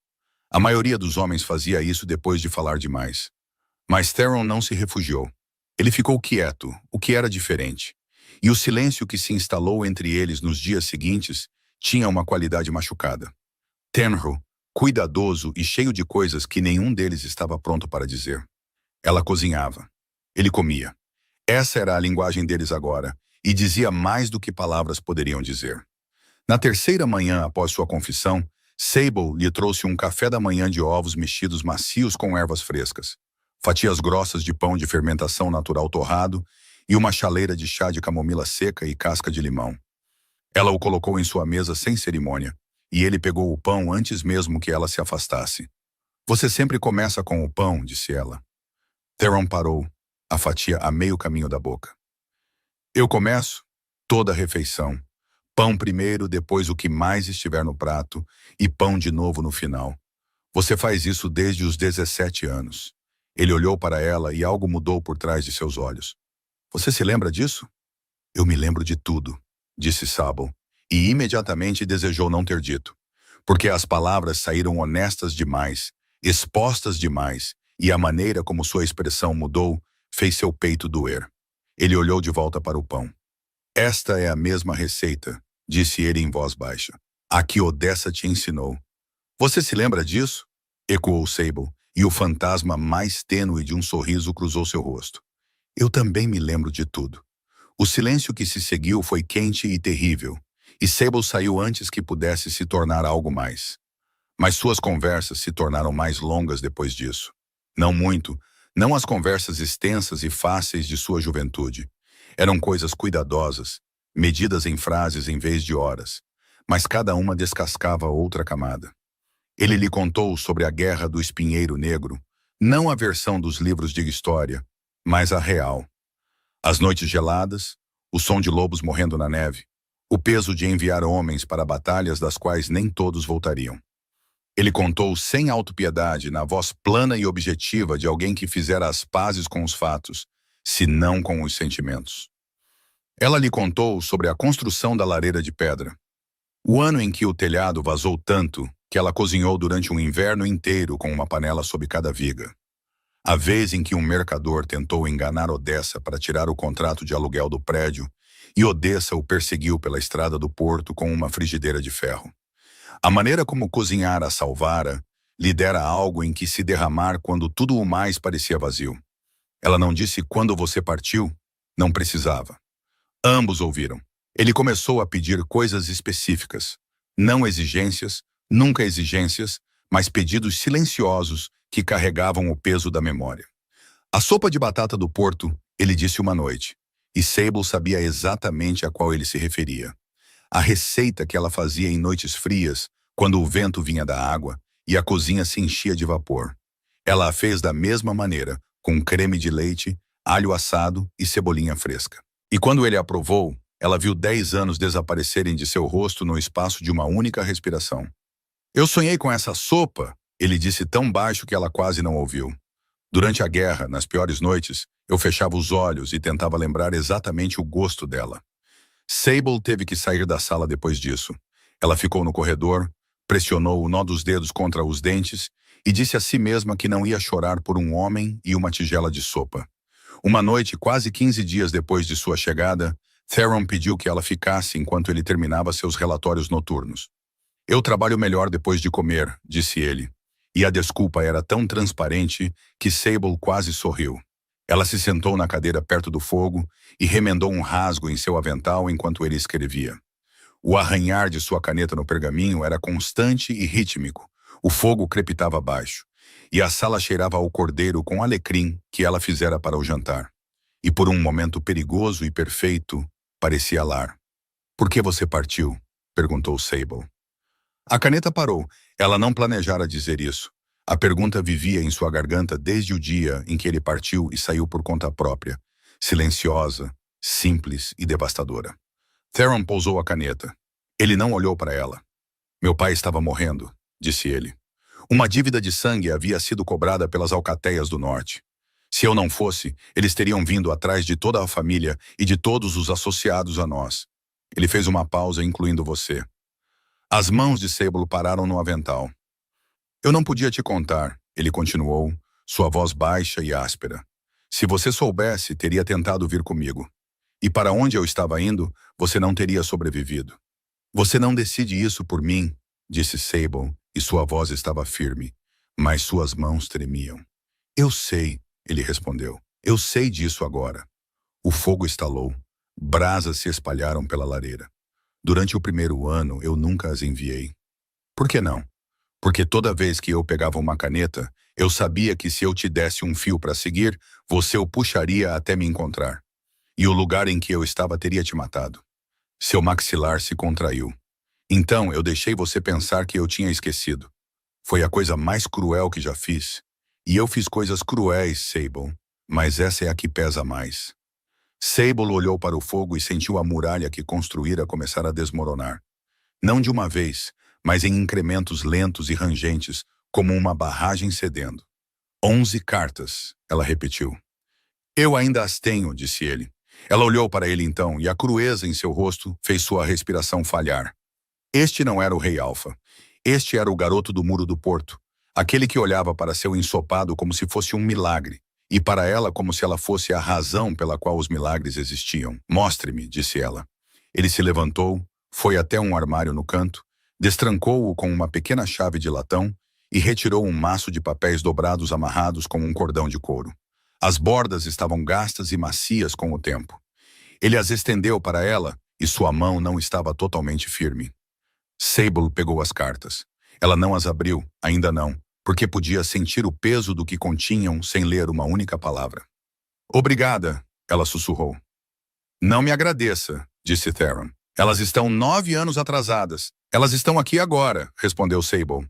A maioria dos homens fazia isso depois de falar demais. Mas Theron não se refugiou. Ele ficou quieto, o que era diferente. E o silêncio que se instalou entre eles nos dias seguintes tinha uma qualidade machucada. Tenro, cuidadoso e cheio de coisas que nenhum deles estava pronto para dizer. Ela cozinhava. Ele comia. Essa era a linguagem deles agora, e dizia mais do que palavras poderiam dizer. Na terceira manhã após sua confissão, Sable lhe trouxe um café da manhã de ovos mexidos macios com ervas frescas, fatias grossas de pão de fermentação natural torrado e uma chaleira de chá de camomila seca e casca de limão. Ela o colocou em sua mesa sem cerimônia, e ele pegou o pão antes mesmo que ela se afastasse. Você sempre começa com o pão, disse ela. Theron parou, a fatia a meio caminho da boca. Eu começo toda a refeição. Pão primeiro, depois o que mais estiver no prato, e pão de novo no final. Você faz isso desde os 17 anos. Ele olhou para ela e algo mudou por trás de seus olhos. Você se lembra disso? Eu me lembro de tudo, disse Sable, e imediatamente desejou não ter dito, porque as palavras saíram honestas demais, expostas demais, e a maneira como sua expressão mudou fez seu peito doer. Ele olhou de volta para o pão. Esta é a mesma receita, disse ele em voz baixa. A que Odessa te ensinou. Você se lembra disso? Ecoou Sable, e o fantasma mais tênue de um sorriso cruzou seu rosto. Eu também me lembro de tudo. O silêncio que se seguiu foi quente e terrível, e Sable saiu antes que pudesse se tornar algo mais. Mas suas conversas se tornaram mais longas depois disso. Não muito, não as conversas extensas e fáceis de sua juventude. Eram coisas cuidadosas, medidas em frases em vez de horas, mas cada uma descascava outra camada. Ele lhe contou sobre a Guerra do Espinheiro Negro, não a versão dos livros de história, mas a real. As noites geladas, o som de lobos morrendo na neve, o peso de enviar homens para batalhas das quais nem todos voltariam. Ele contou sem autopiedade, na voz plana e objetiva de alguém que fizera as pazes com os fatos, se não com os sentimentos. Ela lhe contou sobre a construção da lareira de pedra. O ano em que o telhado vazou tanto que ela cozinhou durante um inverno inteiro com uma panela sob cada viga. A vez em que um mercador tentou enganar Odessa para tirar o contrato de aluguel do prédio e Odessa o perseguiu pela estrada do porto com uma frigideira de ferro. A maneira como cozinhar a salvara lhe dera algo em que se derramar quando tudo o mais parecia vazio. Ela não disse quando você partiu, não precisava. Ambos ouviram. Ele começou a pedir coisas específicas, não exigências, nunca exigências, mas pedidos silenciosos que carregavam o peso da memória. A sopa de batata do Porto, ele disse uma noite, e Sable sabia exatamente a qual ele se referia. A receita que ela fazia em noites frias, quando o vento vinha da água e a cozinha se enchia de vapor. Ela a fez da mesma maneira, com creme de leite, alho assado e cebolinha fresca. E quando ele a provou, ela viu 10 anos desaparecerem de seu rosto no espaço de uma única respiração. Eu sonhei com essa sopa, ele disse tão baixo que ela quase não ouviu. Durante a guerra, nas piores noites, eu fechava os olhos e tentava lembrar exatamente o gosto dela. Sable teve que sair da sala depois disso. Ela ficou no corredor, pressionou o nó dos dedos contra os dentes e disse a si mesma que não ia chorar por um homem e uma tigela de sopa. Uma noite, quase 15 dias depois de sua chegada, Theron pediu que ela ficasse enquanto ele terminava seus relatórios noturnos. Eu trabalho melhor depois de comer, disse ele. E a desculpa era tão transparente que Sable quase sorriu. Ela se sentou na cadeira perto do fogo e remendou um rasgo em seu avental enquanto ele escrevia. O arranhar de sua caneta no pergaminho era constante e rítmico. O fogo crepitava abaixo, e a sala cheirava ao cordeiro com alecrim que ela fizera para o jantar. E por um momento perigoso e perfeito, parecia lar. "Por que você partiu?" perguntou Sable. A caneta parou. Ela não planejara dizer isso. A pergunta vivia em sua garganta desde o dia em que ele partiu e saiu por conta própria, silenciosa, simples e devastadora. Theron pousou a caneta. Ele não olhou para ela. "Meu pai estava morrendo", disse ele. Uma dívida de sangue havia sido cobrada pelas alcateias do norte. Se eu não fosse, eles teriam vindo atrás de toda a família e de todos os associados a nós. Ele fez uma pausa, incluindo você. As mãos de Sable pararam no avental. "Eu não podia te contar", ele continuou, sua voz baixa e áspera. "Se você soubesse, teria tentado vir comigo. E para onde eu estava indo, você não teria sobrevivido." "Você não decide isso por mim", disse Sable, e sua voz estava firme, mas suas mãos tremiam. "Eu sei", ele respondeu. "Eu sei disso agora." O fogo estalou. Brasas se espalharam pela lareira. "Durante o primeiro ano, eu nunca as enviei." "Por que não?" "Porque toda vez que eu pegava uma caneta, eu sabia que se eu te desse um fio para seguir, você o puxaria até me encontrar. E o lugar em que eu estava teria te matado." Seu maxilar se contraiu. "Então eu deixei você pensar que eu tinha esquecido. Foi a coisa mais cruel que já fiz. E eu fiz coisas cruéis, Sable, mas essa é a que pesa mais." Sable olhou para o fogo e sentiu a muralha que construíra começar a desmoronar. Não de uma vez, mas em incrementos lentos e rangentes, como uma barragem cedendo. 11 cartas, ela repetiu. "Eu ainda as tenho", disse ele. Ela olhou para ele então, e a crueza em seu rosto fez sua respiração falhar. Este não era o Rei Alfa. Este era o garoto do muro do porto, aquele que olhava para seu ensopado como se fosse um milagre, e para ela como se ela fosse a razão pela qual os milagres existiam. "Mostre-me", disse ela. Ele se levantou, foi até um armário no canto, destrancou-o com uma pequena chave de latão e retirou um maço de papéis dobrados amarrados com um cordão de couro. As bordas estavam gastas e macias com o tempo. Ele as estendeu para ela e sua mão não estava totalmente firme. Sable pegou as cartas. Ela não as abriu, ainda não, porque podia sentir o peso do que continham sem ler uma única palavra. "Obrigada", ela sussurrou. "Não me agradeça", disse Theron. "Elas estão 9 anos atrasadas. Elas estão aqui agora", respondeu Sable.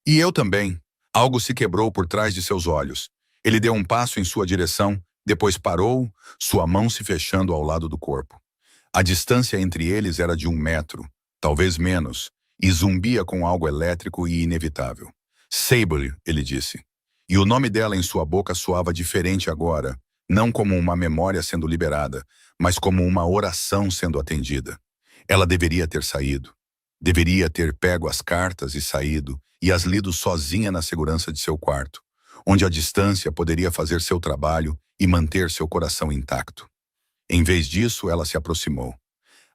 "E eu também." Algo se quebrou por trás de seus olhos. Ele deu um passo em sua direção, depois parou, sua mão se fechando ao lado do corpo. A distância entre eles era de 1 metro, talvez menos, e zumbia com algo elétrico e inevitável. "Sable", ele disse. E o nome dela em sua boca soava diferente agora, não como uma memória sendo liberada, mas como uma oração sendo atendida. Ela deveria ter saído. Deveria ter pego as cartas e saído, e as lido sozinha na segurança de seu quarto, onde a distância poderia fazer seu trabalho e manter seu coração intacto. Em vez disso, ela se aproximou.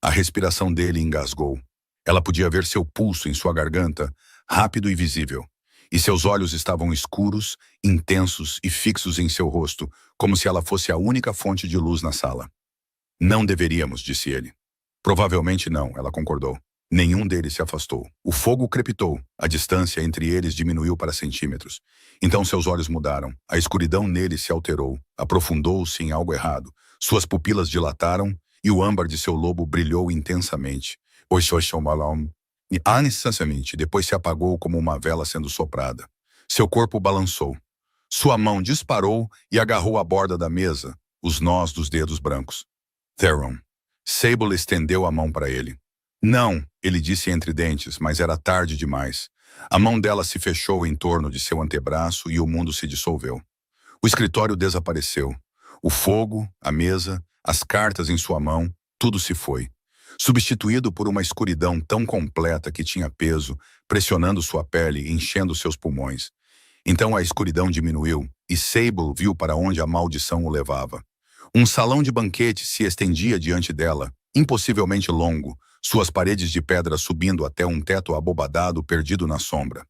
A respiração dele engasgou. Ela podia ver seu pulso em sua garganta, rápido e visível. E seus olhos estavam escuros, intensos e fixos em seu rosto, como se ela fosse a única fonte de luz na sala. "Não deveríamos", disse ele. "Provavelmente não", ela concordou. Nenhum deles se afastou. O fogo crepitou. A distância entre eles diminuiu para centímetros. Então seus olhos mudaram. A escuridão neles se alterou. Aprofundou-se em algo errado. Suas pupilas dilataram e o âmbar de seu lobo brilhou intensamente. E instantaneamente, depois se apagou como uma vela sendo soprada. Seu corpo balançou. Sua mão disparou e agarrou a borda da mesa, os nós dos dedos brancos. "Theron." Sable estendeu a mão para ele. "Não", ele disse entre dentes, mas era tarde demais. A mão dela se fechou em torno de seu antebraço e o mundo se dissolveu. O escritório desapareceu. O fogo, a mesa, as cartas em sua mão, tudo se foi. substituído por uma escuridão tão completa que tinha peso, pressionando sua pele e enchendo seus pulmões. Então a escuridão diminuiu, e Sable viu para onde a maldição o levava. Um salão de banquete se estendia diante dela, impossivelmente longo, suas paredes de pedra subindo até um teto abobadado perdido na sombra.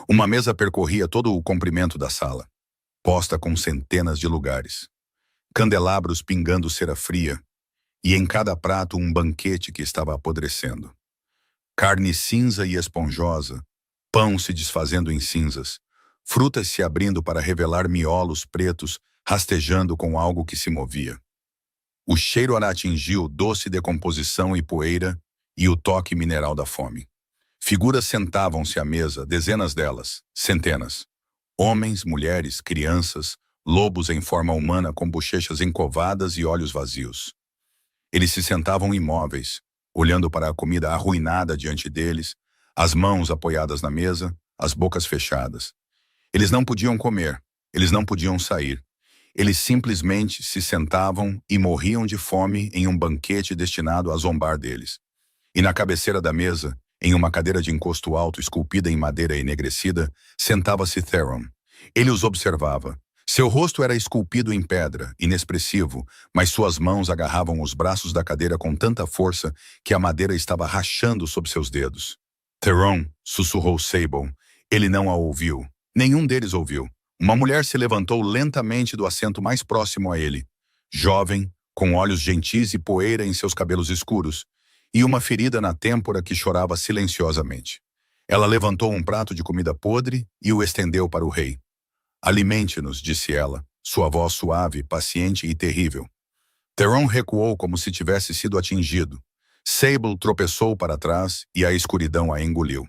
Uma mesa percorria todo o comprimento da sala, posta com centenas de lugares. Candelabros pingando cera fria, e em cada prato um banquete que estava apodrecendo. Carne cinza e esponjosa, pão se desfazendo em cinzas, frutas se abrindo para revelar miolos pretos rastejando com algo que se movia. O cheiro a atingiu doce decomposição e poeira e o toque mineral da fome. Figuras sentavam-se à mesa, dezenas delas, centenas. Homens, mulheres, crianças, lobos em forma humana com bochechas encovadas e olhos vazios. Eles se sentavam imóveis, olhando para a comida arruinada diante deles, as mãos apoiadas na mesa, as bocas fechadas. Eles não podiam comer, eles não podiam sair. Eles simplesmente se sentavam e morriam de fome em um banquete destinado a zombar deles. E na cabeceira da mesa, em uma cadeira de encosto alto esculpida em madeira enegrecida, sentava-se Theron. Ele os observava. Seu rosto era esculpido em pedra, inexpressivo, mas suas mãos agarravam os braços da cadeira com tanta força que a madeira estava rachando sob seus dedos. Theron, sussurrou Sable. Ele não a ouviu. Nenhum deles ouviu. Uma mulher se levantou lentamente do assento mais próximo a ele. Jovem, com olhos gentis e poeira em seus cabelos escuros, e uma ferida na têmpora que chorava silenciosamente. Ela levantou um prato de comida podre e o estendeu para o rei. Alimente-nos, disse ela, sua voz suave, paciente e terrível. Theron recuou como se tivesse sido atingido. Sable tropeçou para trás e a escuridão a engoliu.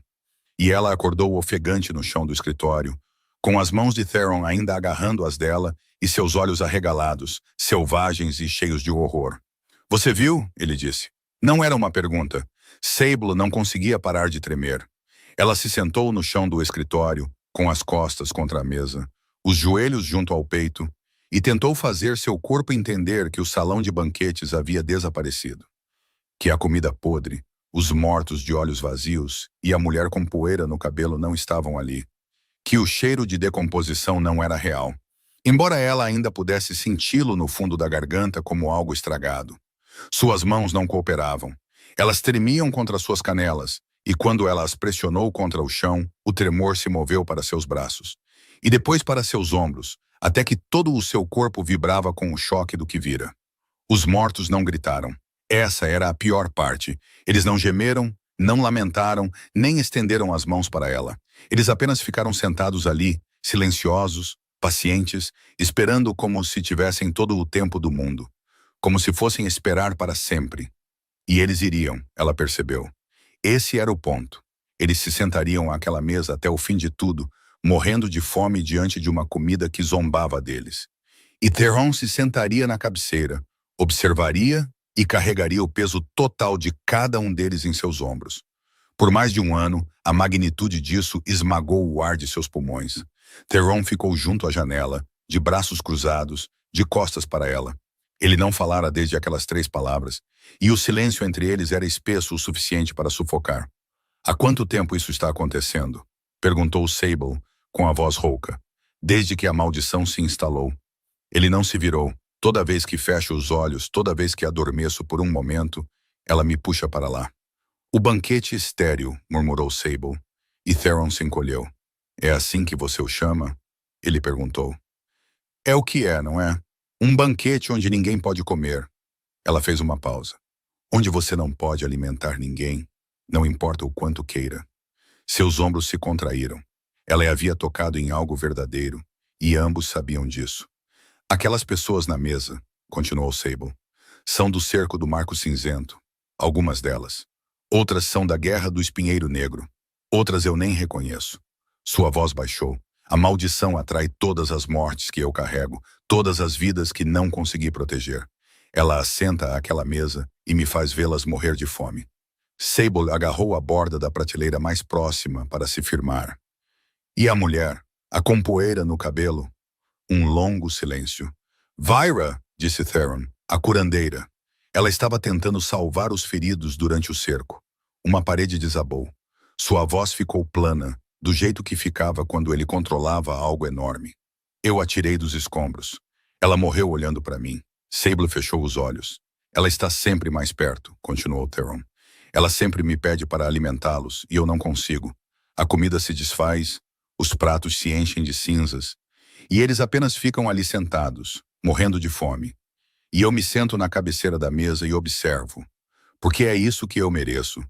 E ela acordou ofegante no chão do escritório, com as mãos de Theron ainda agarrando as dela e seus olhos arregalados, selvagens e cheios de horror. Você viu? Ele disse. Não era uma pergunta. Sable não conseguia parar de tremer. Ela se sentou no chão do escritório, com as costas contra a mesa, os joelhos junto ao peito, e tentou fazer seu corpo entender que o salão de banquetes havia desaparecido. Que a comida podre, os mortos de olhos vazios e a mulher com poeira no cabelo não estavam ali. Que o cheiro de decomposição não era real, embora ela ainda pudesse senti-lo no fundo da garganta como algo estragado. Suas mãos não cooperavam. Elas tremiam contra suas canelas, e quando ela as pressionou contra o chão, o tremor se moveu para seus braços, e depois para seus ombros, até que todo o seu corpo vibrava com o choque do que vira. Os mortos não gritaram. Essa era a pior parte. Eles não gemeram, não lamentaram, nem estenderam as mãos para ela. Eles apenas ficaram sentados ali, silenciosos, pacientes, esperando como se tivessem todo o tempo do mundo. Como se fossem esperar para sempre. E eles iriam, ela percebeu. Esse era o ponto. Eles se sentariam àquela mesa até o fim de tudo, morrendo de fome diante de uma comida que zombava deles. E Theron se sentaria na cabeceira, observaria e carregaria o peso total de cada um deles em seus ombros. Por mais de um ano, a magnitude disso esmagou o ar de seus pulmões. Theron ficou junto à janela, de braços cruzados, de costas para ela. Ele não falara desde aquelas 3 palavras, e o silêncio entre eles era espesso o suficiente para sufocar. Há quanto tempo isso está acontecendo? Perguntou Sable, com a voz rouca. Desde que a maldição se instalou. Ele não se virou. Toda vez que fecho os olhos, toda vez que adormeço por um momento, ela me puxa para lá. O banquete estéril, murmurou Sable, e Theron se encolheu. É assim que você o chama? Ele perguntou. É o que é, não é? Um banquete onde ninguém pode comer. Ela fez uma pausa. Onde você não pode alimentar ninguém, não importa o quanto queira. Seus ombros se contraíram. Ela havia tocado em algo verdadeiro, e ambos sabiam disso. Aquelas pessoas na mesa, continuou Sable, são do cerco do Marco Cinzento, algumas delas. Outras são da Guerra do Espinheiro Negro. Outras eu nem reconheço. Sua voz baixou. A maldição atrai todas as mortes que eu carrego, todas as vidas que não consegui proteger. Ela assenta àquela mesa e me faz vê-las morrer de fome. Sable agarrou a borda da prateleira mais próxima para se firmar. E a mulher, a com poeira no cabelo? Um longo silêncio. Vyra, disse Theron, a curandeira. Ela estava tentando salvar os feridos durante o cerco. Uma parede desabou. Sua voz ficou plana, do jeito que ficava quando ele controlava algo enorme. Eu a tirei dos escombros. Ela morreu olhando para mim. Sable fechou os olhos. Ela está sempre mais perto, continuou Theron. Ela sempre me pede para alimentá-los, e eu não consigo. A comida se desfaz, os pratos se enchem de cinzas, e eles apenas ficam ali sentados, morrendo de fome. E eu me sento na cabeceira da mesa e observo. Porque é isso que eu mereço.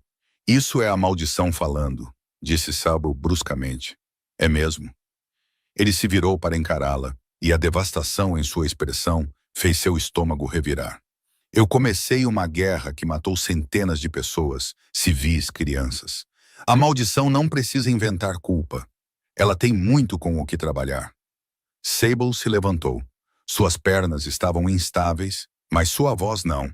Isso é a maldição falando, disse Sable bruscamente. É mesmo. Ele se virou para encará-la, e a devastação em sua expressão fez seu estômago revirar. Eu comecei uma guerra que matou centenas de pessoas, civis, crianças. A maldição não precisa inventar culpa. Ela tem muito com o que trabalhar. Sable se levantou. Suas pernas estavam instáveis, mas sua voz não.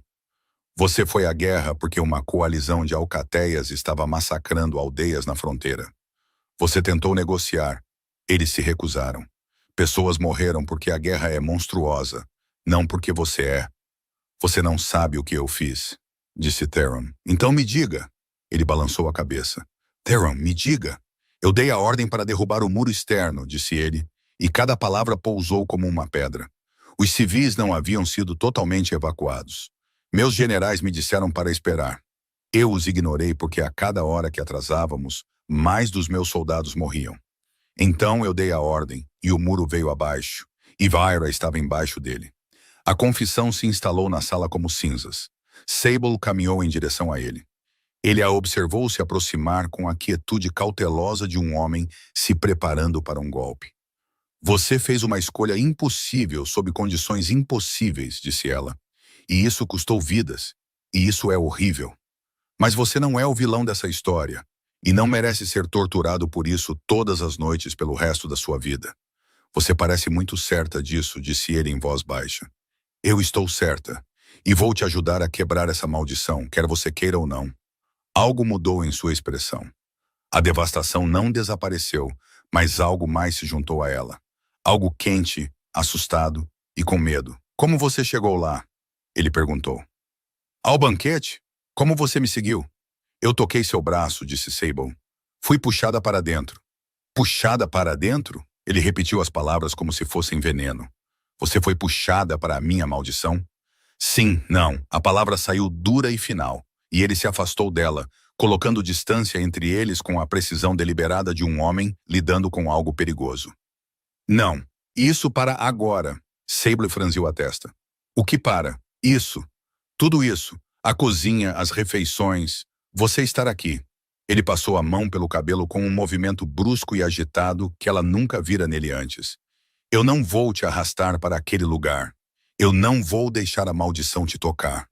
Você foi à guerra porque uma coalizão de alcateias estava massacrando aldeias na fronteira. Você tentou negociar. Eles se recusaram. Pessoas morreram porque a guerra é monstruosa, não porque você é. Você não sabe o que eu fiz, disse Theron. Então me diga. Ele balançou a cabeça. Theron, me diga. Eu dei a ordem para derrubar o muro externo, disse ele, e cada palavra pousou como uma pedra. Os civis não haviam sido totalmente evacuados. Meus generais me disseram para esperar. Eu os ignorei porque a cada hora que atrasávamos, mais dos meus soldados morriam. Então eu dei a ordem, e o muro veio abaixo, e Vaira estava embaixo dele. A confissão se instalou na sala como cinzas. Sable caminhou em direção a ele. Ele a observou se aproximar com a quietude cautelosa de um homem se preparando para um golpe. Você fez uma escolha impossível sob condições impossíveis, disse ela. E isso custou vidas, e isso é horrível. Mas você não é o vilão dessa história, e não merece ser torturado por isso todas as noites pelo resto da sua vida. Você parece muito certa disso, disse ele em voz baixa. Eu estou certa, e vou te ajudar a quebrar essa maldição, quer você queira ou não. Algo mudou em sua expressão. A devastação não desapareceu, mas algo mais se juntou a ela. Algo quente, assustado e com medo. Como você chegou lá? Ele perguntou. Ao banquete? Como você me seguiu? Eu toquei seu braço, disse Sable. Fui puxada para dentro. Puxada para dentro? Ele repetiu as palavras como se fossem veneno. Você foi puxada para a minha maldição? Sim, não. A palavra saiu dura e final, e ele se afastou dela, colocando distância entre eles com a precisão deliberada de um homem lidando com algo perigoso. Não. Isso para agora. Sable franziu a testa. O que para? Isso. Tudo isso. A cozinha, as refeições. Você estar aqui. Ele passou a mão pelo cabelo com um movimento brusco e agitado que ela nunca vira nele antes. Eu não vou te arrastar para aquele lugar. Eu não vou deixar a maldição te tocar.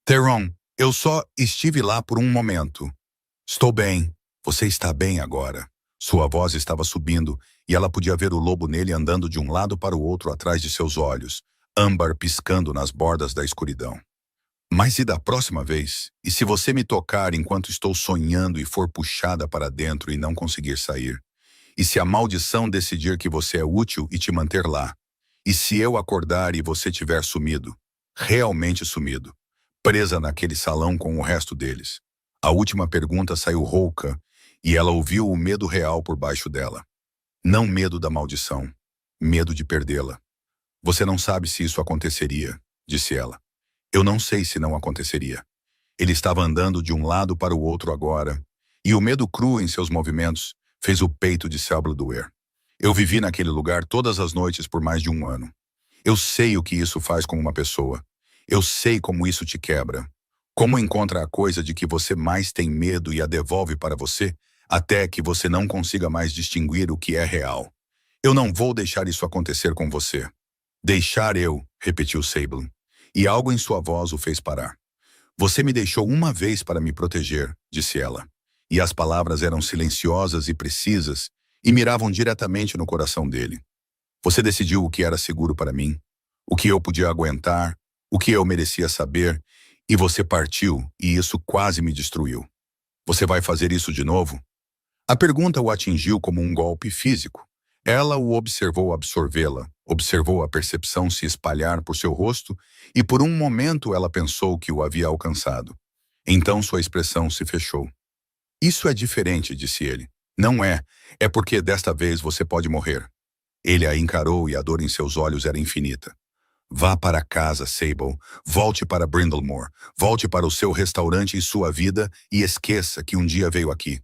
Theron, eu só estive lá por um momento. Estou bem. Você está bem agora. Sua voz estava subindo e ela podia ver o lobo nele andando de um lado para o outro atrás de seus olhos, âmbar piscando nas bordas da escuridão. Mas e da próxima vez? E se você me tocar enquanto estou sonhando e for puxada para dentro e não conseguir sair? E se a maldição decidir que você é útil e te manter lá? E se eu acordar e você tiver sumido? Realmente sumido. Presa naquele salão com o resto deles. A última pergunta saiu rouca e ela ouviu o medo real por baixo dela. Não medo da maldição. Medo de perdê-la. Você não sabe se isso aconteceria, disse ela. Eu não sei se não aconteceria. Ele estava andando de um lado para o outro agora, e o medo cru em seus movimentos fez o peito de Sable doer. Eu vivi naquele lugar todas as noites por mais de um ano. Eu sei o que isso faz com uma pessoa. Eu sei como isso te quebra. Como encontra a coisa de que você mais tem medo e a devolve para você, até que você não consiga mais distinguir o que é real. Eu não vou deixar isso acontecer com você. Deixar eu, repetiu Sable. E algo em sua voz o fez parar. Você me deixou uma vez para me proteger, disse ela. E as palavras eram silenciosas e precisas e miravam diretamente no coração dele. Você decidiu o que era seguro para mim, o que eu podia aguentar, o que eu merecia saber, e você partiu e isso quase me destruiu. Você vai fazer isso de novo? A pergunta o atingiu como um golpe físico. Ela o observou absorvê-la, observou a percepção se espalhar por seu rosto e por um momento ela pensou que o havia alcançado. Então sua expressão se fechou. Isso é diferente, disse ele. Não é. É porque desta vez você pode morrer. Ele a encarou e a dor em seus olhos era infinita. Vá para casa, Sable. Volte para Brindlemoor. Volte para o seu restaurante e sua vida e esqueça que um dia veio aqui.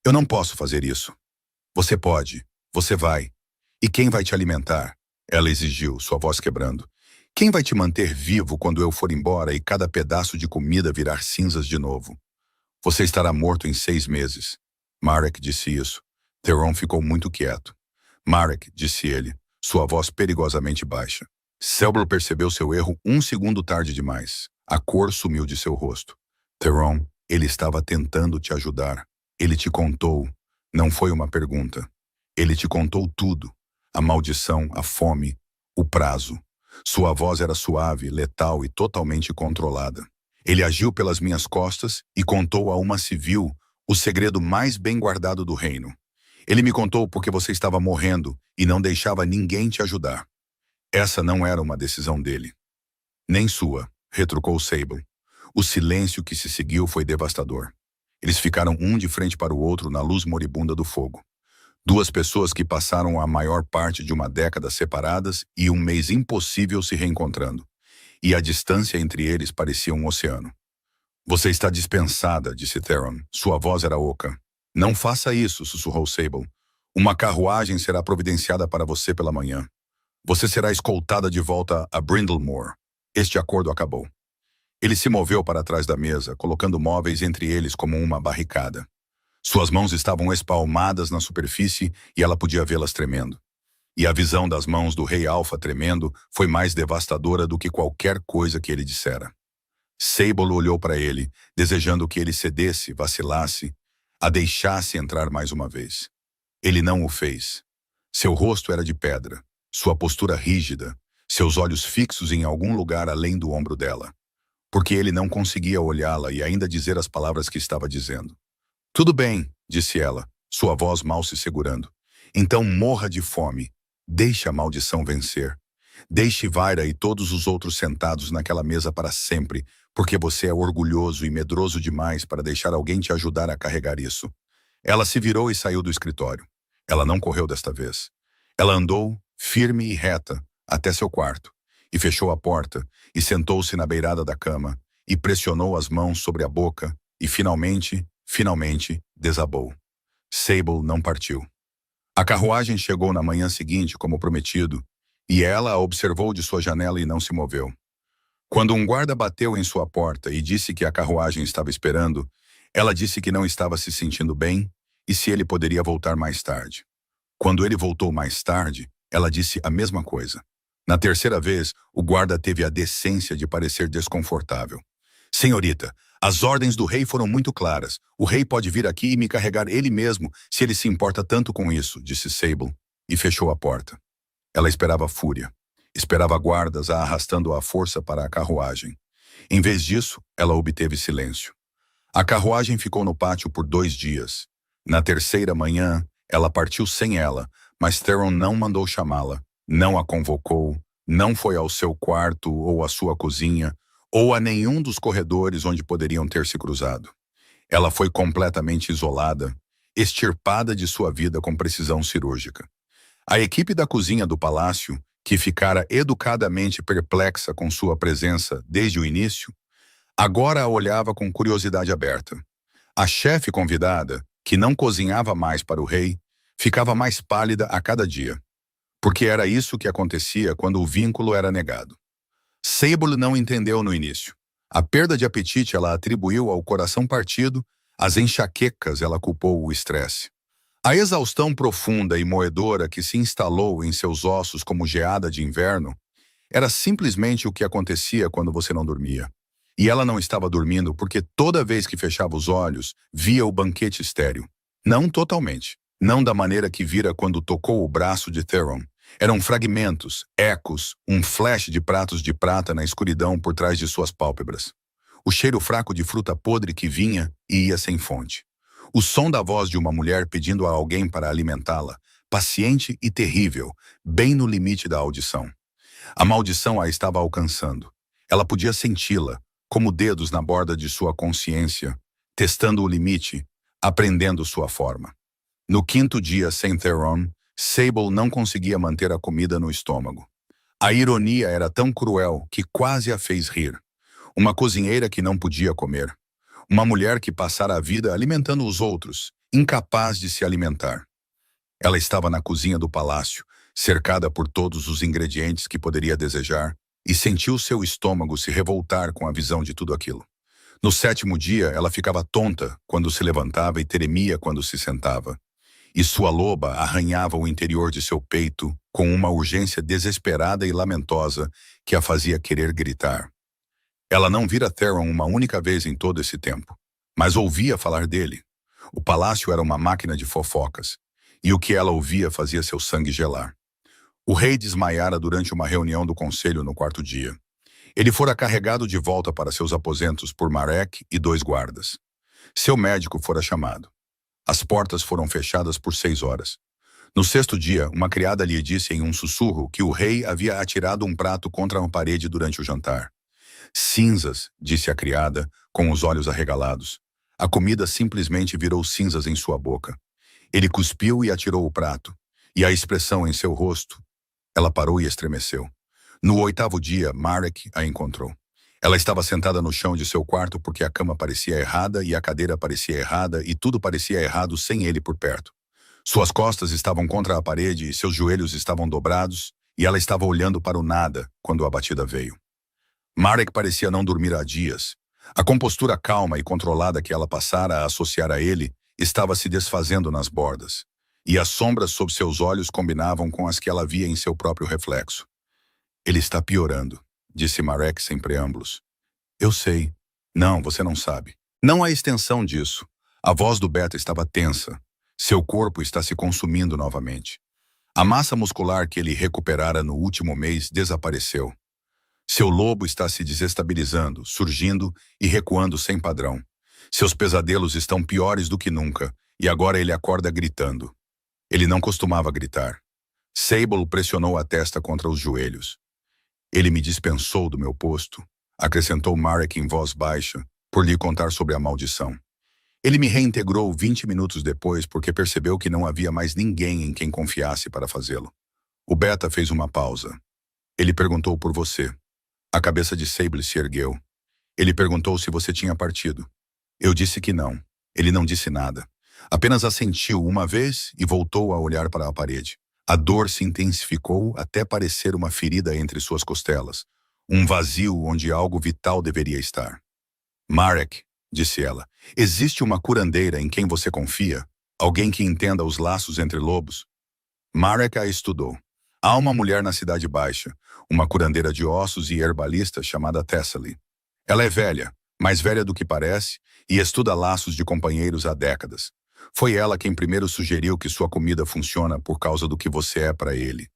Eu não posso fazer isso. Você pode. Você vai. E quem vai te alimentar? Ela exigiu, sua voz quebrando. Quem vai te manter vivo quando eu for embora e cada pedaço de comida virar cinzas de novo? Você estará morto em 6 meses. Marek disse isso. Theron ficou muito quieto. Marek, disse ele, sua voz perigosamente baixa. Sable percebeu seu erro 1 segundo tarde demais. A cor sumiu de seu rosto. Theron, ele estava tentando te ajudar. Ele te contou. Não foi uma pergunta. Ele te contou tudo. A maldição, a fome, o prazo. Sua voz era suave, letal e totalmente controlada. Ele agiu pelas minhas costas e contou a uma civil o segredo mais bem guardado do reino. Ele me contou porque você estava morrendo e não deixava ninguém te ajudar. Essa não era uma decisão dele. Nem sua, retrucou Sable. O silêncio que se seguiu foi devastador. Eles ficaram um de frente para o outro na luz moribunda do fogo. 2 pessoas que passaram a maior parte de uma década separadas e um mês impossível se reencontrando. E a distância entre eles parecia um oceano. Você está dispensada, disse Theron. Sua voz era oca. Não faça isso, sussurrou Sable. Uma carruagem será providenciada para você pela manhã. Você será escoltada de volta a Brindlemoor. Este acordo acabou. Ele se moveu para trás da mesa, colocando móveis entre eles como uma barricada. Suas mãos estavam espalmadas na superfície e ela podia vê-las tremendo. E a visão das mãos do rei Alfa tremendo foi mais devastadora do que qualquer coisa que ele dissera. Sable olhou para ele, desejando que ele cedesse, vacilasse, a deixasse entrar mais uma vez. Ele não o fez. Seu rosto era de pedra, sua postura rígida, seus olhos fixos em algum lugar além do ombro dela. Porque ele não conseguia olhá-la e ainda dizer as palavras que estava dizendo. Tudo bem, disse ela, sua voz mal se segurando. Então morra de fome. Deixe a maldição vencer. Deixe Vaira e todos os outros sentados naquela mesa para sempre, porque você é orgulhoso e medroso demais para deixar alguém te ajudar a carregar isso. Ela se virou e saiu do escritório. Ela não correu desta vez. Ela andou, firme e reta, até seu quarto, e fechou a porta, e sentou-se na beirada da cama, e pressionou as mãos sobre a boca, e finalmente, desabou. Sable não partiu. A carruagem chegou na manhã seguinte, como prometido, e ela a observou de sua janela e não se moveu. Quando um guarda bateu em sua porta e disse que a carruagem estava esperando, ela disse que não estava se sentindo bem e se ele poderia voltar mais tarde. Quando ele voltou mais tarde, ela disse a mesma coisa. Na terceira vez, o guarda teve a decência de parecer desconfortável. Senhorita, as ordens do rei foram muito claras. O rei pode vir aqui e me carregar ele mesmo, se ele se importa tanto com isso, disse Sable, e fechou a porta. Ela esperava fúria. Esperava guardas a arrastando à força para a carruagem. Em vez disso, ela obteve silêncio. A carruagem ficou no pátio por 2 dias. Na terceira manhã, ela partiu sem ela, mas Theron não mandou chamá-la, não a convocou, não foi ao seu quarto ou à sua cozinha, ou a nenhum dos corredores onde poderiam ter se cruzado. Ela foi completamente isolada, extirpada de sua vida com precisão cirúrgica. A equipe da cozinha do palácio, que ficara educadamente perplexa com sua presença desde o início, agora a olhava com curiosidade aberta. A chefe convidada, que não cozinhava mais para o rei, ficava mais pálida a cada dia, porque era isso que acontecia quando o vínculo era negado. Sable não entendeu no início. A perda de apetite ela atribuiu ao coração partido, às enxaquecas ela culpou o estresse. A exaustão profunda e moedora que se instalou em seus ossos como geada de inverno era simplesmente o que acontecia quando você não dormia. E ela não estava dormindo porque toda vez que fechava os olhos, via o banquete estéril. Não totalmente. Não da maneira que vira quando tocou o braço de Theron. Eram fragmentos, ecos, um flash de pratos de prata na escuridão por trás de suas pálpebras. O cheiro fraco de fruta podre que vinha e ia sem fonte. O som da voz de uma mulher pedindo a alguém para alimentá-la, paciente e terrível, bem no limite da audição. A maldição a estava alcançando. Ela podia senti-la, como dedos na borda de sua consciência, testando o limite, aprendendo sua forma. No quinto dia sem Theron, Sable não conseguia manter a comida no estômago. A ironia era tão cruel que quase a fez rir. Uma cozinheira que não podia comer. Uma mulher que passara a vida alimentando os outros, incapaz de se alimentar. Ela estava na cozinha do palácio, cercada por todos os ingredientes que poderia desejar, e sentiu seu estômago se revoltar com a visão de tudo aquilo. No sétimo dia, ela ficava tonta quando se levantava e tremia quando se sentava. E sua loba arranhava o interior de seu peito com uma urgência desesperada e lamentosa que a fazia querer gritar. Ela não vira Theron uma única vez em todo esse tempo, mas ouvia falar dele. O palácio era uma máquina de fofocas, e o que ela ouvia fazia seu sangue gelar. O rei desmaiara durante uma reunião do conselho no quarto dia. Ele fora carregado de volta para seus aposentos por Marek e 2 guardas. Seu médico fora chamado. As portas foram fechadas por 6 horas. No sexto dia, uma criada lhe disse em um sussurro que o rei havia atirado um prato contra uma parede durante o jantar. Cinzas, disse a criada, com os olhos arregalados. A comida simplesmente virou cinzas em sua boca. Ele cuspiu e atirou o prato, e a expressão em seu rosto. Ela parou e estremeceu. No 8º dia, Marek a encontrou. Ela estava sentada no chão de seu quarto porque a cama parecia errada e a cadeira parecia errada e tudo parecia errado sem ele por perto. Suas costas estavam contra a parede e seus joelhos estavam dobrados e ela estava olhando para o nada quando a batida veio. Marek parecia não dormir há dias. A compostura calma e controlada que ela passara a associar a ele estava se desfazendo nas bordas, e as sombras sob seus olhos combinavam com as que ela via em seu próprio reflexo. Ele está piorando, disse Marek sem preâmbulos. Eu sei. Não, você não sabe. Não há extensão disso. A voz do Beta estava tensa. Seu corpo está se consumindo novamente. A massa muscular que ele recuperara no último mês desapareceu. Seu lobo está se desestabilizando, surgindo e recuando sem padrão. Seus pesadelos estão piores do que nunca, e agora ele acorda gritando. Ele não costumava gritar. Sable pressionou a testa contra os joelhos. Ele me dispensou do meu posto, acrescentou Marek em voz baixa, por lhe contar sobre a maldição. Ele me reintegrou 20 minutos depois porque percebeu que não havia mais ninguém em quem confiasse para fazê-lo. O Beta fez uma pausa. Ele perguntou por você. A cabeça de Sable se ergueu. Ele perguntou se você tinha partido. Eu disse que não. Ele não disse nada. Apenas assentiu uma vez e voltou a olhar para a parede. A dor se intensificou até parecer uma ferida entre suas costelas. Um vazio onde algo vital deveria estar. Marek, disse ela, existe uma curandeira em quem você confia? Alguém que entenda os laços entre lobos? Marek a estudou. Há uma mulher na Cidade Baixa, uma curandeira de ossos e herbalista chamada Thessaly. Ela é velha, mais velha do que parece, e estuda laços de companheiros há décadas. Foi ela quem primeiro sugeriu que sua comida funciona por causa do que você é para ele.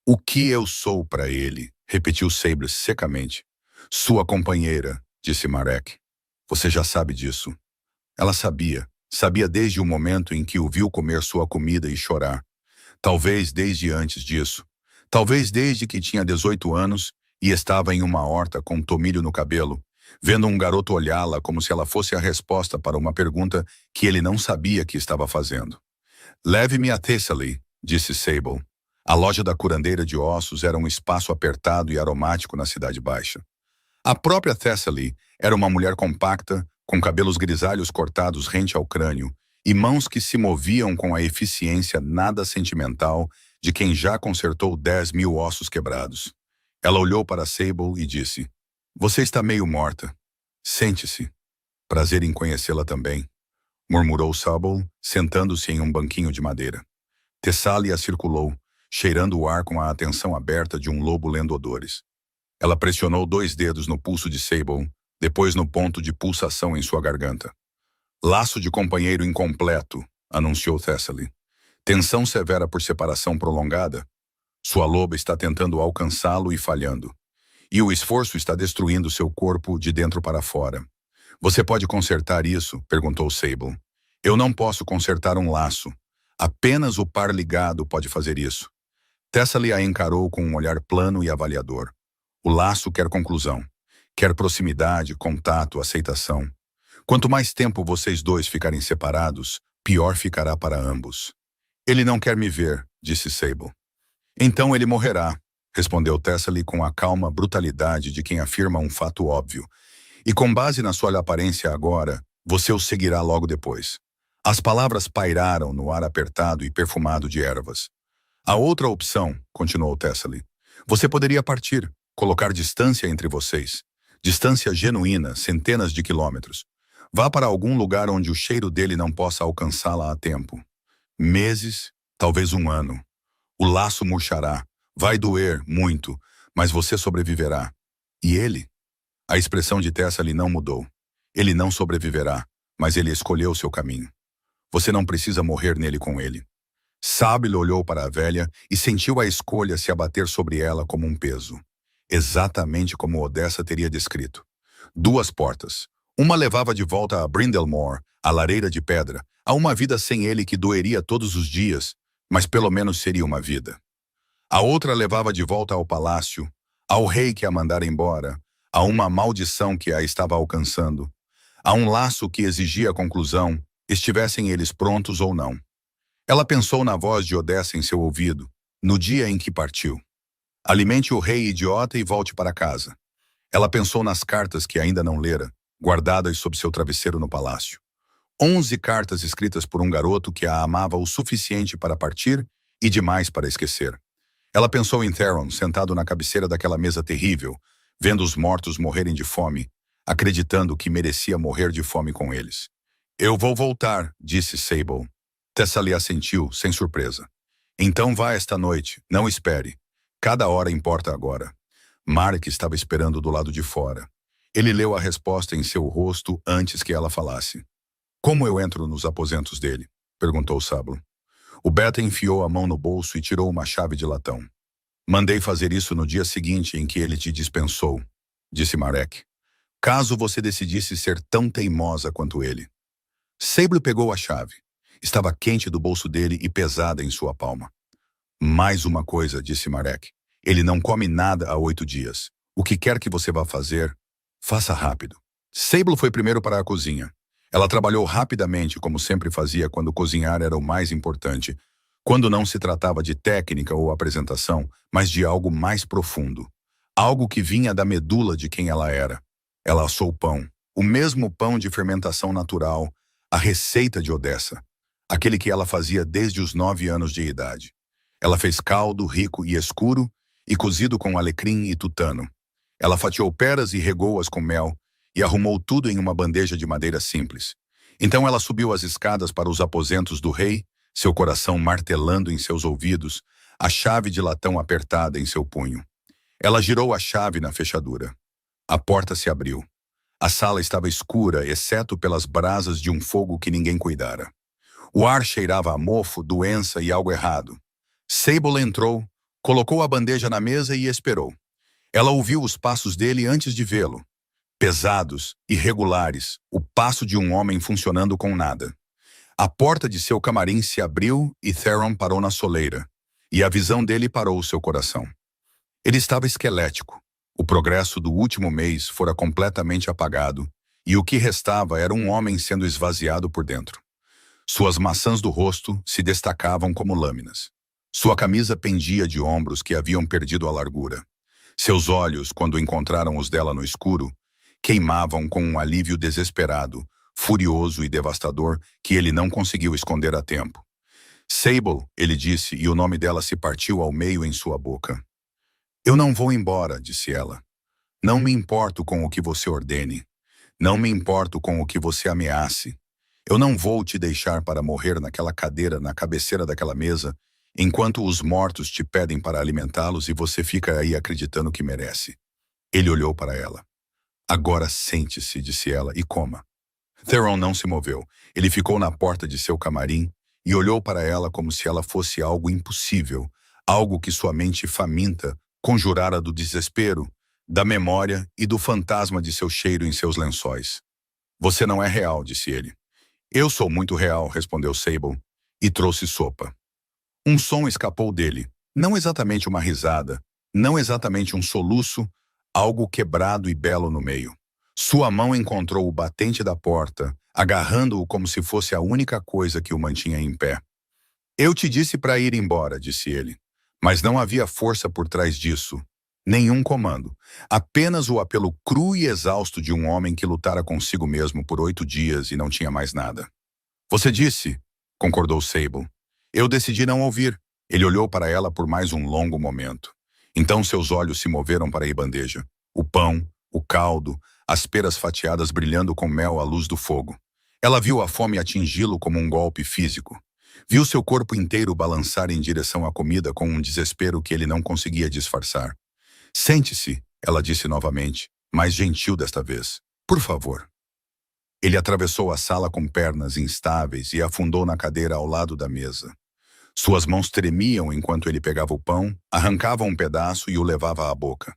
O que eu sou para ele, repetiu Sable secamente. Sua companheira, disse Marek. Você já sabe disso. Ela sabia desde o momento em que o viu comer sua comida e chorar. Talvez desde antes disso. Talvez desde que tinha 18 anos e estava em uma horta com tomilho no cabelo, vendo um garoto olhá-la como se ela fosse a resposta para uma pergunta que ele não sabia que estava fazendo. Leve-me a Thessaly, disse Sable. A loja da curandeira de ossos era um espaço apertado e aromático na Cidade Baixa. A própria Thessaly era uma mulher compacta, com cabelos grisalhos cortados rente ao crânio e mãos que se moviam com a eficiência nada sentimental de quem já consertou 10.000 ossos quebrados. Ela olhou para Sable e disse, você está meio morta. Sente-se. Prazer em conhecê-la também, murmurou Sable, sentando-se em um banquinho de madeira. Thessaly a circulou, cheirando o ar com a atenção aberta de um lobo lendo odores. Ela pressionou 2 dedos no pulso de Sable, depois no ponto de pulsação em sua garganta. Laço de companheiro incompleto, anunciou Thessaly. Tensão severa por separação prolongada. Sua loba está tentando alcançá-lo e falhando. E o esforço está destruindo seu corpo de dentro para fora. Você pode consertar isso? Perguntou Sable. Eu não posso consertar um laço. Apenas o par ligado pode fazer isso. Thessaly a encarou com um olhar plano e avaliador. O laço quer conclusão. Quer proximidade, contato, aceitação. Quanto mais tempo vocês dois ficarem separados, pior ficará para ambos. Ele não quer me ver, disse Sable. Então ele morrerá, respondeu Thessaly com a calma brutalidade de quem afirma um fato óbvio. E com base na sua aparência agora, você o seguirá logo depois. As palavras pairaram no ar apertado e perfumado de ervas. A outra opção, continuou Thessaly, você poderia partir, colocar distância entre vocês. Distância genuína, centenas de quilômetros. Vá para algum lugar onde o cheiro dele não possa alcançá-la a tempo. Meses, talvez um ano. O laço murchará, vai doer muito, mas você sobreviverá. E ele? A expressão de Thessaly não mudou. Ele não sobreviverá, mas ele escolheu seu caminho. Você não precisa morrer nele com ele. Sable olhou para a velha e sentiu a escolha se abater sobre ela como um peso. Exatamente como Odessa teria descrito. Duas portas. Uma levava de volta a Brindlemoor, a lareira de pedra, a uma vida sem ele que doeria todos os dias, mas pelo menos seria uma vida. A outra levava de volta ao palácio, ao rei que a mandara embora, a uma maldição que a estava alcançando, a um laço que exigia conclusão, estivessem eles prontos ou não. Ela pensou na voz de Odessa em seu ouvido, no dia em que partiu. Alimente o rei idiota e volte para casa. Ela pensou nas cartas que ainda não lera, guardadas sob seu travesseiro no palácio. 11 cartas escritas por um garoto que a amava o suficiente para partir e demais para esquecer. Ela pensou em Theron sentado na cabeceira daquela mesa terrível, vendo os mortos morrerem de fome, acreditando que merecia morrer de fome com eles. Eu vou voltar, disse Sable. Thessaly assentiu, sem surpresa. Então vá esta noite, não espere. Cada hora importa agora. Mark estava esperando do lado de fora. Ele leu a resposta em seu rosto antes que ela falasse. Como eu entro nos aposentos dele? Perguntou Sable. O Beta enfiou a mão no bolso e tirou uma chave de latão. Mandei fazer isso no dia seguinte em que ele te dispensou, disse Marek. Caso você decidisse ser tão teimosa quanto ele. Sable pegou a chave. Estava quente do bolso dele e pesada em sua palma. Mais uma coisa, disse Marek. Ele não come nada há 8 dias. O que quer que você vá fazer, faça rápido. Sable foi primeiro para a cozinha. Ela trabalhou rapidamente, como sempre fazia quando cozinhar era o mais importante, quando não se tratava de técnica ou apresentação, mas de algo mais profundo. Algo que vinha da medula de quem ela era. Ela assou pão, o mesmo pão de fermentação natural, a receita de Odessa, aquele que ela fazia desde os 9 anos de idade. Ela fez caldo rico e escuro e cozido com alecrim e tutano. Ela fatiou peras e regou-as com mel e arrumou tudo em uma bandeja de madeira simples. Então ela subiu as escadas para os aposentos do rei, seu coração martelando em seus ouvidos, a chave de latão apertada em seu punho. Ela girou a chave na fechadura. A porta se abriu. A sala estava escura, exceto pelas brasas de um fogo que ninguém cuidara. O ar cheirava a mofo, doença e algo errado. Sable entrou, colocou a bandeja na mesa e esperou. Ela ouviu os passos dele antes de vê-lo. Pesados, irregulares, o passo de um homem funcionando com nada. A porta de seu camarim se abriu e Theron parou na soleira, e a visão dele parou seu coração. Ele estava esquelético. O progresso do último mês fora completamente apagado, e o que restava era um homem sendo esvaziado por dentro. Suas maçãs do rosto se destacavam como lâminas. Sua camisa pendia de ombros que haviam perdido a largura. Seus olhos, quando encontraram os dela no escuro, queimavam com um alívio desesperado, furioso e devastador que ele não conseguiu esconder a tempo. Sable, ele disse, e o nome dela se partiu ao meio em sua boca. Eu não vou embora, disse ela. Não me importo com o que você ordene. Não me importo com o que você ameace. Eu não vou te deixar para morrer naquela cadeira, na cabeceira daquela mesa, enquanto os mortos te pedem para alimentá-los e você fica aí acreditando que merece. Ele olhou para ela. Agora sente-se, disse ela, e coma. Theron não se moveu. Ele ficou na porta de seu camarim e olhou para ela como se ela fosse algo impossível, algo que sua mente faminta conjurara do desespero, da memória e do fantasma de seu cheiro em seus lençóis. Você não é real, disse ele. Eu sou muito real, respondeu Sable, e trouxe sopa. Um som escapou dele, não exatamente uma risada, não exatamente um soluço, algo quebrado e belo no meio. Sua mão encontrou o batente da porta, agarrando-o como se fosse a única coisa que o mantinha em pé. Eu te disse para ir embora, disse ele. Mas não havia força por trás disso. Nenhum comando. Apenas o apelo cru e exausto de um homem que lutara consigo mesmo por 8 dias e não tinha mais nada. Você disse, concordou Sable. Eu decidi não ouvir. Ele olhou para ela por mais um longo momento. Então seus olhos se moveram para a bandeja. O pão, o caldo, as peras fatiadas brilhando com mel à luz do fogo. Ela viu a fome atingi-lo como um golpe físico. Viu seu corpo inteiro balançar em direção à comida com um desespero que ele não conseguia disfarçar. Sente-se, ela disse novamente, mais gentil desta vez. Por favor. Ele atravessou a sala com pernas instáveis e afundou na cadeira ao lado da mesa. Suas mãos tremiam enquanto ele pegava o pão, arrancava um pedaço e o levava à boca.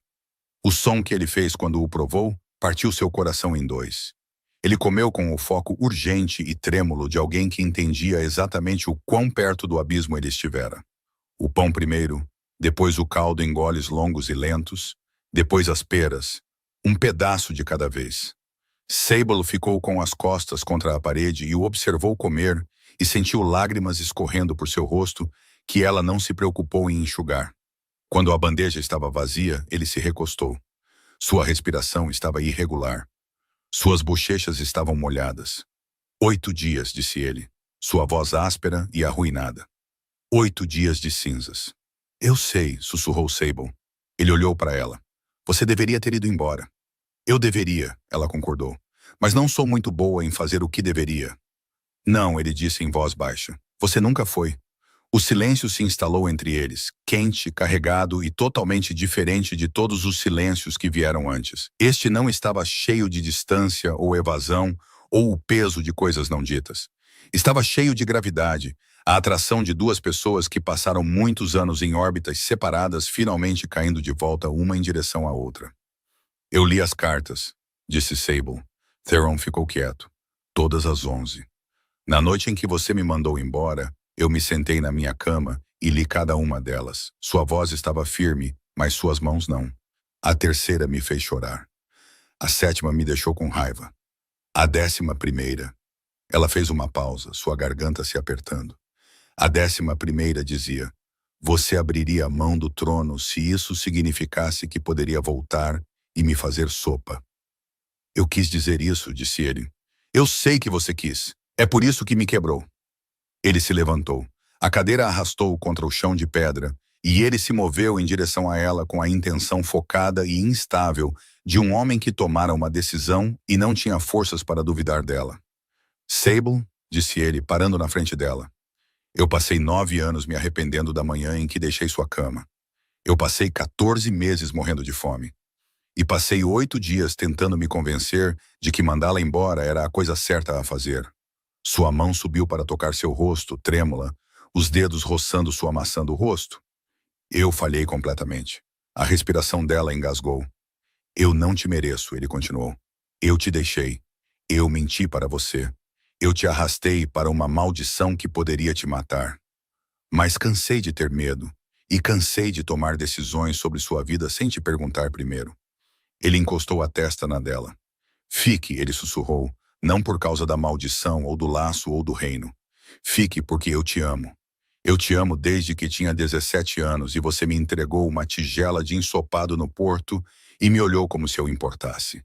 O som que ele fez quando o provou partiu seu coração em 2. Ele comeu com o foco urgente e trêmulo de alguém que entendia exatamente o quão perto do abismo ele estivera. O pão primeiro, depois o caldo em goles longos e lentos, depois as peras, um pedaço de cada vez. Sable ficou com as costas contra a parede e o observou comer e sentiu lágrimas escorrendo por seu rosto que ela não se preocupou em enxugar. Quando a bandeja estava vazia, ele se recostou. Sua respiração estava irregular. Suas bochechas estavam molhadas. 8 dias, disse ele, sua voz áspera e arruinada. 8 dias de cinzas. Eu sei, sussurrou Sable. Ele olhou para ela. Você deveria ter ido embora. Eu deveria, ela concordou. Mas não sou muito boa em fazer o que deveria. Não, ele disse em voz baixa. Você nunca foi. O silêncio se instalou entre eles, quente, carregado e totalmente diferente de todos os silêncios que vieram antes. Este não estava cheio de distância ou evasão ou o peso de coisas não ditas. Estava cheio de gravidade, a atração de 2 pessoas que passaram muitos anos em órbitas separadas finalmente caindo de volta uma em direção à outra. Eu li as cartas, disse Sable. Theron ficou quieto. Todas às 11. Na noite em que você me mandou embora, eu me sentei na minha cama e li cada uma delas. Sua voz estava firme, mas suas mãos não. A 3ª me fez chorar. A 7ª me deixou com raiva. A 11ª. Ela fez uma pausa, sua garganta se apertando. A 11ª dizia, você abriria a mão do trono se isso significasse que poderia voltar e me fazer sopa. Eu quis dizer isso, disse ele. Eu sei que você quis. É por isso que me quebrou. Ele se levantou. A cadeira arrastou-o contra o chão de pedra e ele se moveu em direção a ela com a intenção focada e instável de um homem que tomara uma decisão e não tinha forças para duvidar dela. Sable, disse ele, parando na frente dela. Eu passei 9 anos me arrependendo da manhã em que deixei sua cama. Eu passei 14 meses morrendo de fome. E passei 8 dias tentando me convencer de que mandá-la embora era a coisa certa a fazer. Sua mão subiu para tocar seu rosto, trêmula, os dedos roçando sua maçã do rosto. Eu falhei completamente. A respiração dela engasgou. Eu não te mereço, ele continuou. Eu te deixei. Eu menti para você. Eu te arrastei para uma maldição que poderia te matar. Mas cansei de ter medo e cansei de tomar decisões sobre sua vida sem te perguntar primeiro. Ele encostou a testa na dela. Fique, ele sussurrou, não por causa da maldição ou do laço ou do reino. Fique porque eu te amo. Eu te amo desde que tinha 17 anos e você me entregou uma tigela de ensopado no porto e me olhou como se eu importasse.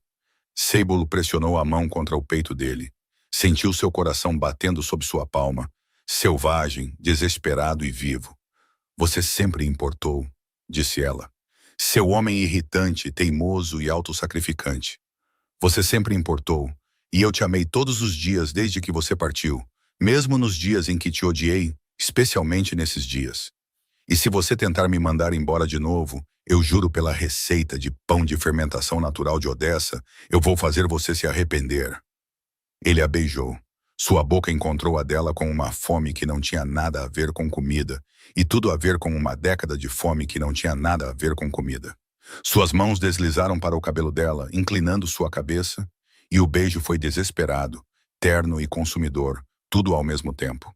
Sable pressionou a mão contra o peito dele. Sentiu seu coração batendo sob sua palma, selvagem, desesperado e vivo. Você sempre importou, disse ela. Seu homem irritante, teimoso e autossacrificante. Você sempre importou, e eu te amei todos os dias desde que você partiu, mesmo nos dias em que te odiei, especialmente nesses dias. E se você tentar me mandar embora de novo, eu juro pela receita de pão de fermentação natural de Odessa, eu vou fazer você se arrepender. Ele a beijou. Sua boca encontrou a dela com uma fome que não tinha nada a ver com comida, e tudo a ver com uma década de fome que não tinha nada a ver com comida. Suas mãos deslizaram para o cabelo dela, inclinando sua cabeça, e o beijo foi desesperado, terno e consumidor, tudo ao mesmo tempo.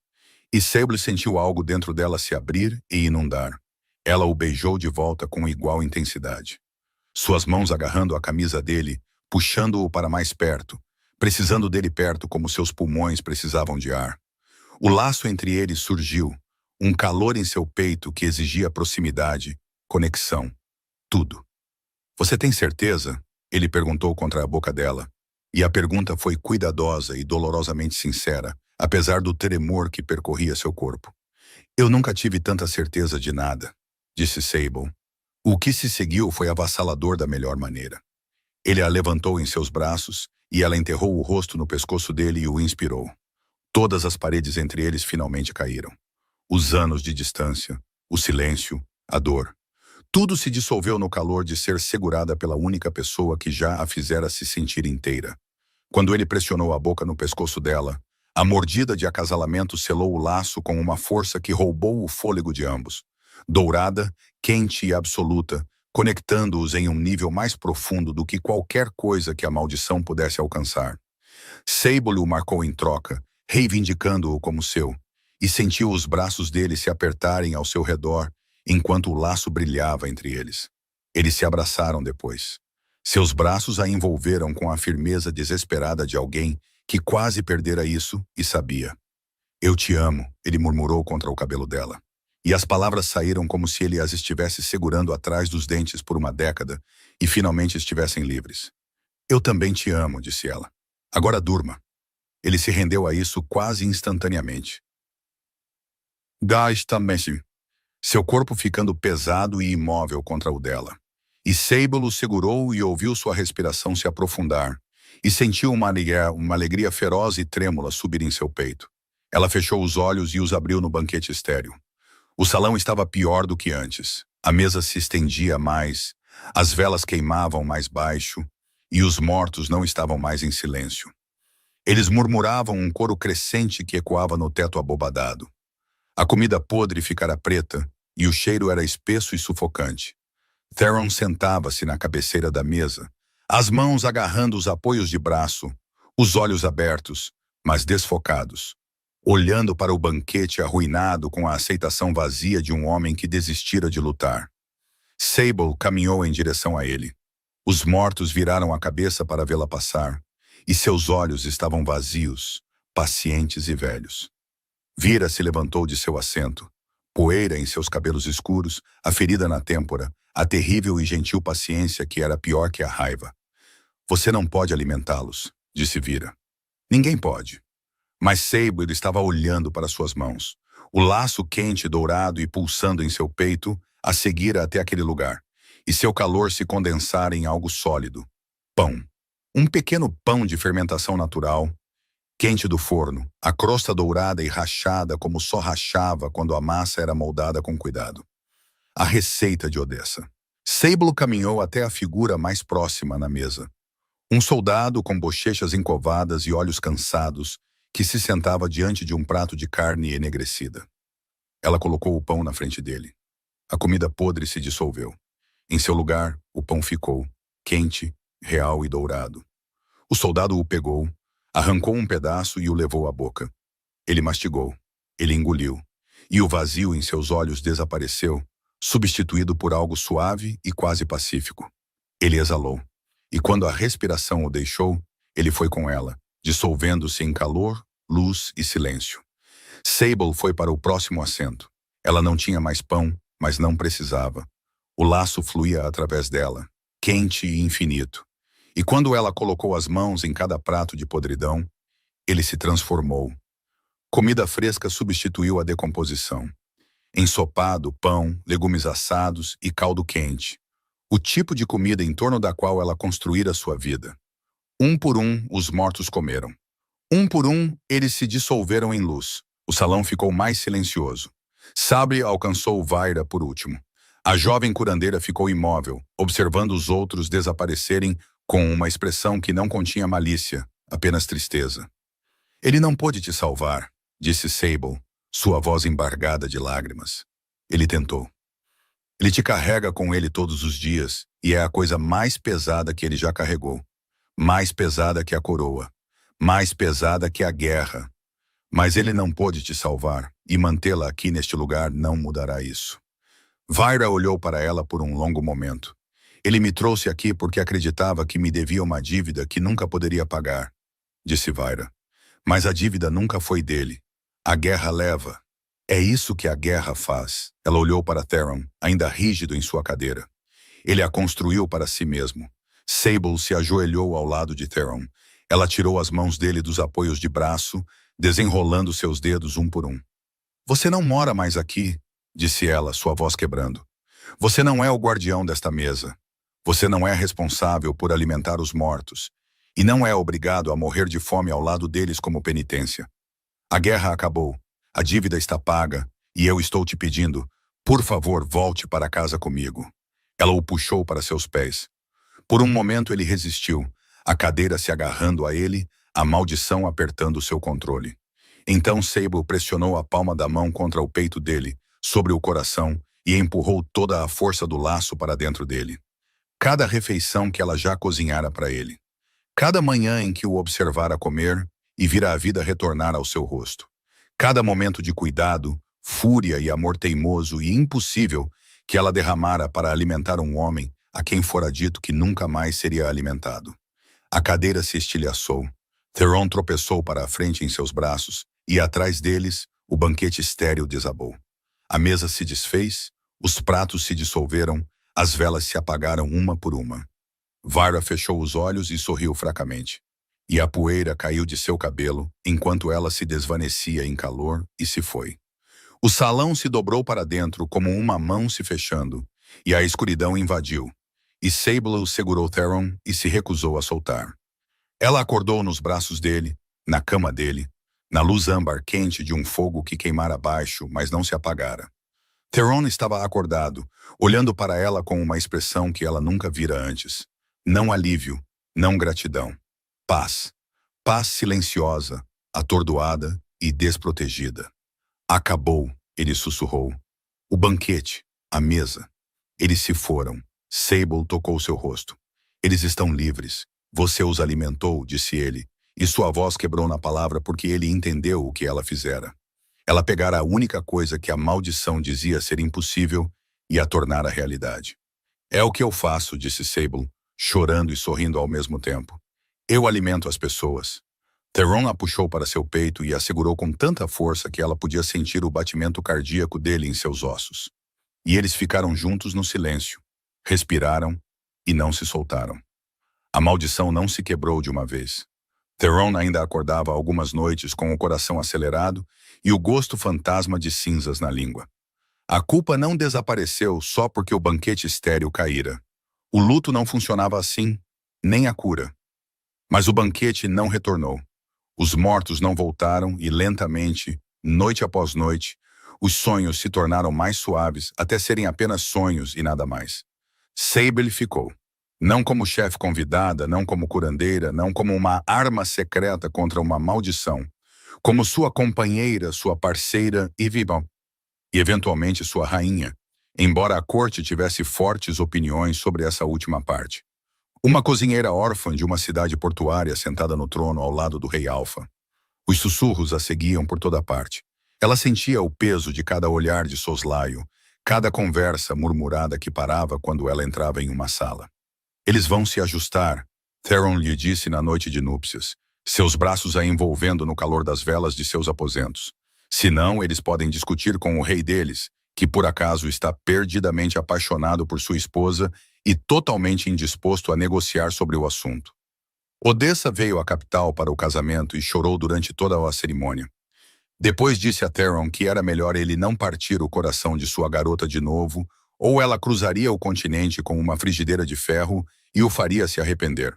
E Sable sentiu algo dentro dela se abrir e inundar. Ela o beijou de volta com igual intensidade. Suas mãos agarrando a camisa dele, puxando-o para mais perto, precisando dele perto como seus pulmões precisavam de ar. O laço entre eles surgiu, um calor em seu peito que exigia proximidade, conexão, tudo. Você tem certeza? Ele perguntou contra a boca dela. E a pergunta foi cuidadosa e dolorosamente sincera, apesar do tremor que percorria seu corpo. Eu nunca tive tanta certeza de nada, disse Sable. O que se seguiu foi avassalador da melhor maneira. Ele a levantou em seus braços e ela enterrou o rosto no pescoço dele e o inspirou. Todas as paredes entre eles finalmente caíram. Os anos de distância, o silêncio, a dor. Tudo se dissolveu no calor de ser segurada pela única pessoa que já a fizera se sentir inteira. Quando ele pressionou a boca no pescoço dela, a mordida de acasalamento selou o laço com uma força que roubou o fôlego de ambos. Dourada, quente e absoluta, conectando-os em um nível mais profundo do que qualquer coisa que a maldição pudesse alcançar. Sable o marcou em troca, reivindicando-o como seu, e sentiu os braços dele se apertarem ao seu redor, enquanto o laço brilhava entre eles. Eles se abraçaram depois. Seus braços a envolveram com a firmeza desesperada de alguém que quase perdera isso e sabia. Eu te amo, ele murmurou contra o cabelo dela. E as palavras saíram como se ele as estivesse segurando atrás dos dentes por uma década e finalmente estivessem livres. Eu também te amo, disse ela. Agora durma. Ele se rendeu a isso quase instantaneamente. Também. Seu corpo ficando pesado e imóvel contra o dela. E Sable o segurou e ouviu sua respiração se aprofundar, e sentiu uma alegria feroz e trêmula subir em seu peito. Ela fechou os olhos e os abriu no banquete estéril. O salão estava pior do que antes. A mesa se estendia mais, as velas queimavam mais baixo, e os mortos não estavam mais em silêncio. Eles murmuravam um coro crescente que ecoava no teto abobadado. A comida podre ficara preta, e o cheiro era espesso e sufocante. Theron sentava-se na cabeceira da mesa, as mãos agarrando os apoios de braço, os olhos abertos, mas desfocados, olhando para o banquete arruinado com a aceitação vazia de um homem que desistira de lutar. Sable caminhou em direção a ele. Os mortos viraram a cabeça para vê-la passar, e seus olhos estavam vazios, pacientes e velhos. Vira se levantou de seu assento, poeira em seus cabelos escuros, a ferida na têmpora, a terrível e gentil paciência que era pior que a raiva. Você não pode alimentá-los, disse Vira. Ninguém pode. Mas Sable estava olhando para suas mãos. O laço quente, dourado e pulsando em seu peito a seguira até aquele lugar, e seu calor se condensara em algo sólido. Pão. Um pequeno pão de fermentação natural, quente do forno, a crosta dourada e rachada como só rachava quando a massa era moldada com cuidado. A receita de Odessa. Sable caminhou até a figura mais próxima na mesa. Um soldado com bochechas encovadas e olhos cansados que se sentava diante de um prato de carne enegrecida. Ela colocou o pão na frente dele. A comida podre se dissolveu. Em seu lugar, o pão ficou, quente, real e dourado. O soldado o pegou, arrancou um pedaço e o levou à boca. Ele mastigou, ele engoliu, e o vazio em seus olhos desapareceu, substituído por algo suave e quase pacífico. Ele exalou, e quando a respiração o deixou, ele foi com ela, dissolvendo-se em calor, luz e silêncio. Sable foi para o próximo assento. Ela não tinha mais pão, mas não precisava. O laço fluía através dela, quente e infinito. E quando ela colocou as mãos em cada prato de podridão, ele se transformou. Comida fresca substituiu a decomposição. Ensopado, pão, legumes assados e caldo quente. O tipo de comida em torno da qual ela construíra sua vida. Um por um, os mortos comeram. Um por um, eles se dissolveram em luz. O salão ficou mais silencioso. Sabre alcançou Vaira por último. A jovem curandeira ficou imóvel, observando os outros desaparecerem com uma expressão que não continha malícia, apenas tristeza. Ele não pôde te salvar, disse Sable, sua voz embargada de lágrimas. Ele tentou. Ele te carrega com ele todos os dias, e é a coisa mais pesada que ele já carregou. Mais pesada que a coroa. Mais pesada que a guerra. Mas ele não pôde te salvar, e mantê-la aqui neste lugar não mudará isso. Vaira olhou para ela por um longo momento. Ele me trouxe aqui porque acreditava que me devia uma dívida que nunca poderia pagar, disse Vaira. Mas a dívida nunca foi dele. A guerra leva. É isso que a guerra faz. Ela olhou para Theron, ainda rígido em sua cadeira. Ele a construiu para si mesmo. Sable se ajoelhou ao lado de Theron. Ela tirou as mãos dele dos apoios de braço, desenrolando seus dedos um por um. Você não mora mais aqui, disse ela, sua voz quebrando. Você não é o guardião desta mesa. Você não é responsável por alimentar os mortos. E não é obrigado a morrer de fome ao lado deles como penitência. A guerra acabou. A dívida está paga. E eu estou te pedindo, por favor, volte para casa comigo. Ela o puxou para seus pés. Por um momento ele resistiu, a cadeira se agarrando a ele, a maldição apertando seu controle. Então Sable pressionou a palma da mão contra o peito dele, sobre o coração, e empurrou toda a força do laço para dentro dele. Cada refeição que ela já cozinhara para ele. Cada manhã em que o observara comer e vira a vida retornar ao seu rosto. Cada momento de cuidado, fúria e amor teimoso e impossível que ela derramara para alimentar um homem a quem fora dito que nunca mais seria alimentado. A cadeira se estilhaçou. Theron tropeçou para a frente em seus braços e atrás deles o banquete estéril desabou. A mesa se desfez, os pratos se dissolveram, as velas se apagaram uma por uma. Vaira fechou os olhos e sorriu fracamente. E a poeira caiu de seu cabelo, enquanto ela se desvanecia em calor e se foi. O salão se dobrou para dentro como uma mão se fechando, e a escuridão invadiu. E Sable segurou Theron e se recusou a soltar. Ela acordou nos braços dele, na cama dele, na luz âmbar quente de um fogo que queimara abaixo, mas não se apagara. Theron estava acordado, olhando para ela com uma expressão que ela nunca vira antes. Não alívio, não gratidão. Paz. Paz silenciosa, atordoada e desprotegida. Acabou, ele sussurrou. O banquete, a mesa. Eles se foram. Sable tocou seu rosto. Eles estão livres. Você os alimentou, disse ele, e sua voz quebrou na palavra porque ele entendeu o que ela fizera. Ela pegara a única coisa que a maldição dizia ser impossível e a tornara realidade. É o que eu faço, disse Sable, chorando e sorrindo ao mesmo tempo. Eu alimento as pessoas. Theron a puxou para seu peito e a segurou com tanta força que ela podia sentir o batimento cardíaco dele em seus ossos. E eles ficaram juntos no silêncio, respiraram e não se soltaram. A maldição não se quebrou de uma vez. Theron ainda acordava algumas noites com o coração acelerado e o gosto fantasma de cinzas na língua. A culpa não desapareceu só porque o banquete estéril caíra. O luto não funcionava assim, nem a cura. Mas o banquete não retornou. Os mortos não voltaram e lentamente, noite após noite, os sonhos se tornaram mais suaves até serem apenas sonhos e nada mais. Sable ficou. Não como chefe convidada, não como curandeira, não como uma arma secreta contra uma maldição. Como sua companheira, sua parceira e viva. E eventualmente sua rainha, embora a corte tivesse fortes opiniões sobre essa última parte. Uma cozinheira órfã de uma cidade portuária sentada no trono ao lado do rei Alfa. Os sussurros a seguiam por toda parte. Ela sentia o peso de cada olhar de soslaio, cada conversa murmurada que parava quando ela entrava em uma sala. Eles vão se ajustar, Theron lhe disse na noite de núpcias, seus braços a envolvendo no calor das velas de seus aposentos. Senão, eles podem discutir com o rei deles, que por acaso está perdidamente apaixonado por sua esposa e totalmente indisposto a negociar sobre o assunto. Odessa veio à capital para o casamento e chorou durante toda a cerimônia. Depois disse a Theron que era melhor ele não partir o coração de sua garota de novo, ou ela cruzaria o continente com uma frigideira de ferro e o faria se arrepender.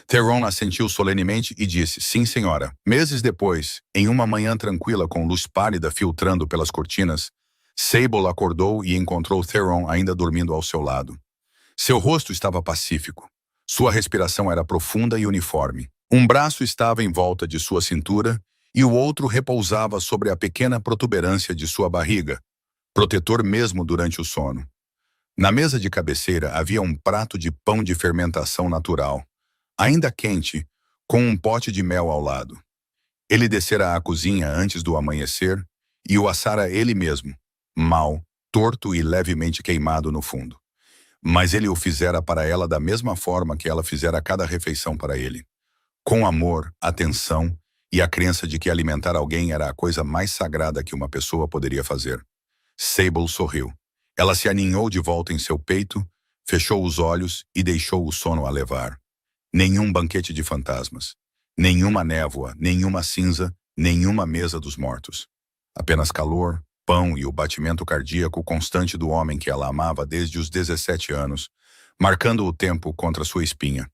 Theron assentiu solenemente e disse, sim, senhora. Meses depois, em uma manhã tranquila com luz pálida filtrando pelas cortinas, Sable acordou e encontrou Theron ainda dormindo ao seu lado. Seu rosto estava pacífico. Sua respiração era profunda e uniforme. Um braço estava em volta de sua cintura e o outro repousava sobre a pequena protuberância de sua barriga, protetor mesmo durante o sono. Na mesa de cabeceira havia um prato de pão de fermentação natural, ainda quente, com um pote de mel ao lado. Ele descera à cozinha antes do amanhecer e o assara ele mesmo, mau, torto e levemente queimado no fundo. Mas ele o fizera para ela da mesma forma que ela fizera cada refeição para ele, com amor, atenção e a crença de que alimentar alguém era a coisa mais sagrada que uma pessoa poderia fazer. Sable sorriu. Ela se aninhou de volta em seu peito, fechou os olhos e deixou o sono a levar. Nenhum banquete de fantasmas, nenhuma névoa, nenhuma cinza, nenhuma mesa dos mortos. Apenas calor, pão e o batimento cardíaco constante do homem que ela amava desde os 17 anos, marcando o tempo contra sua espinha.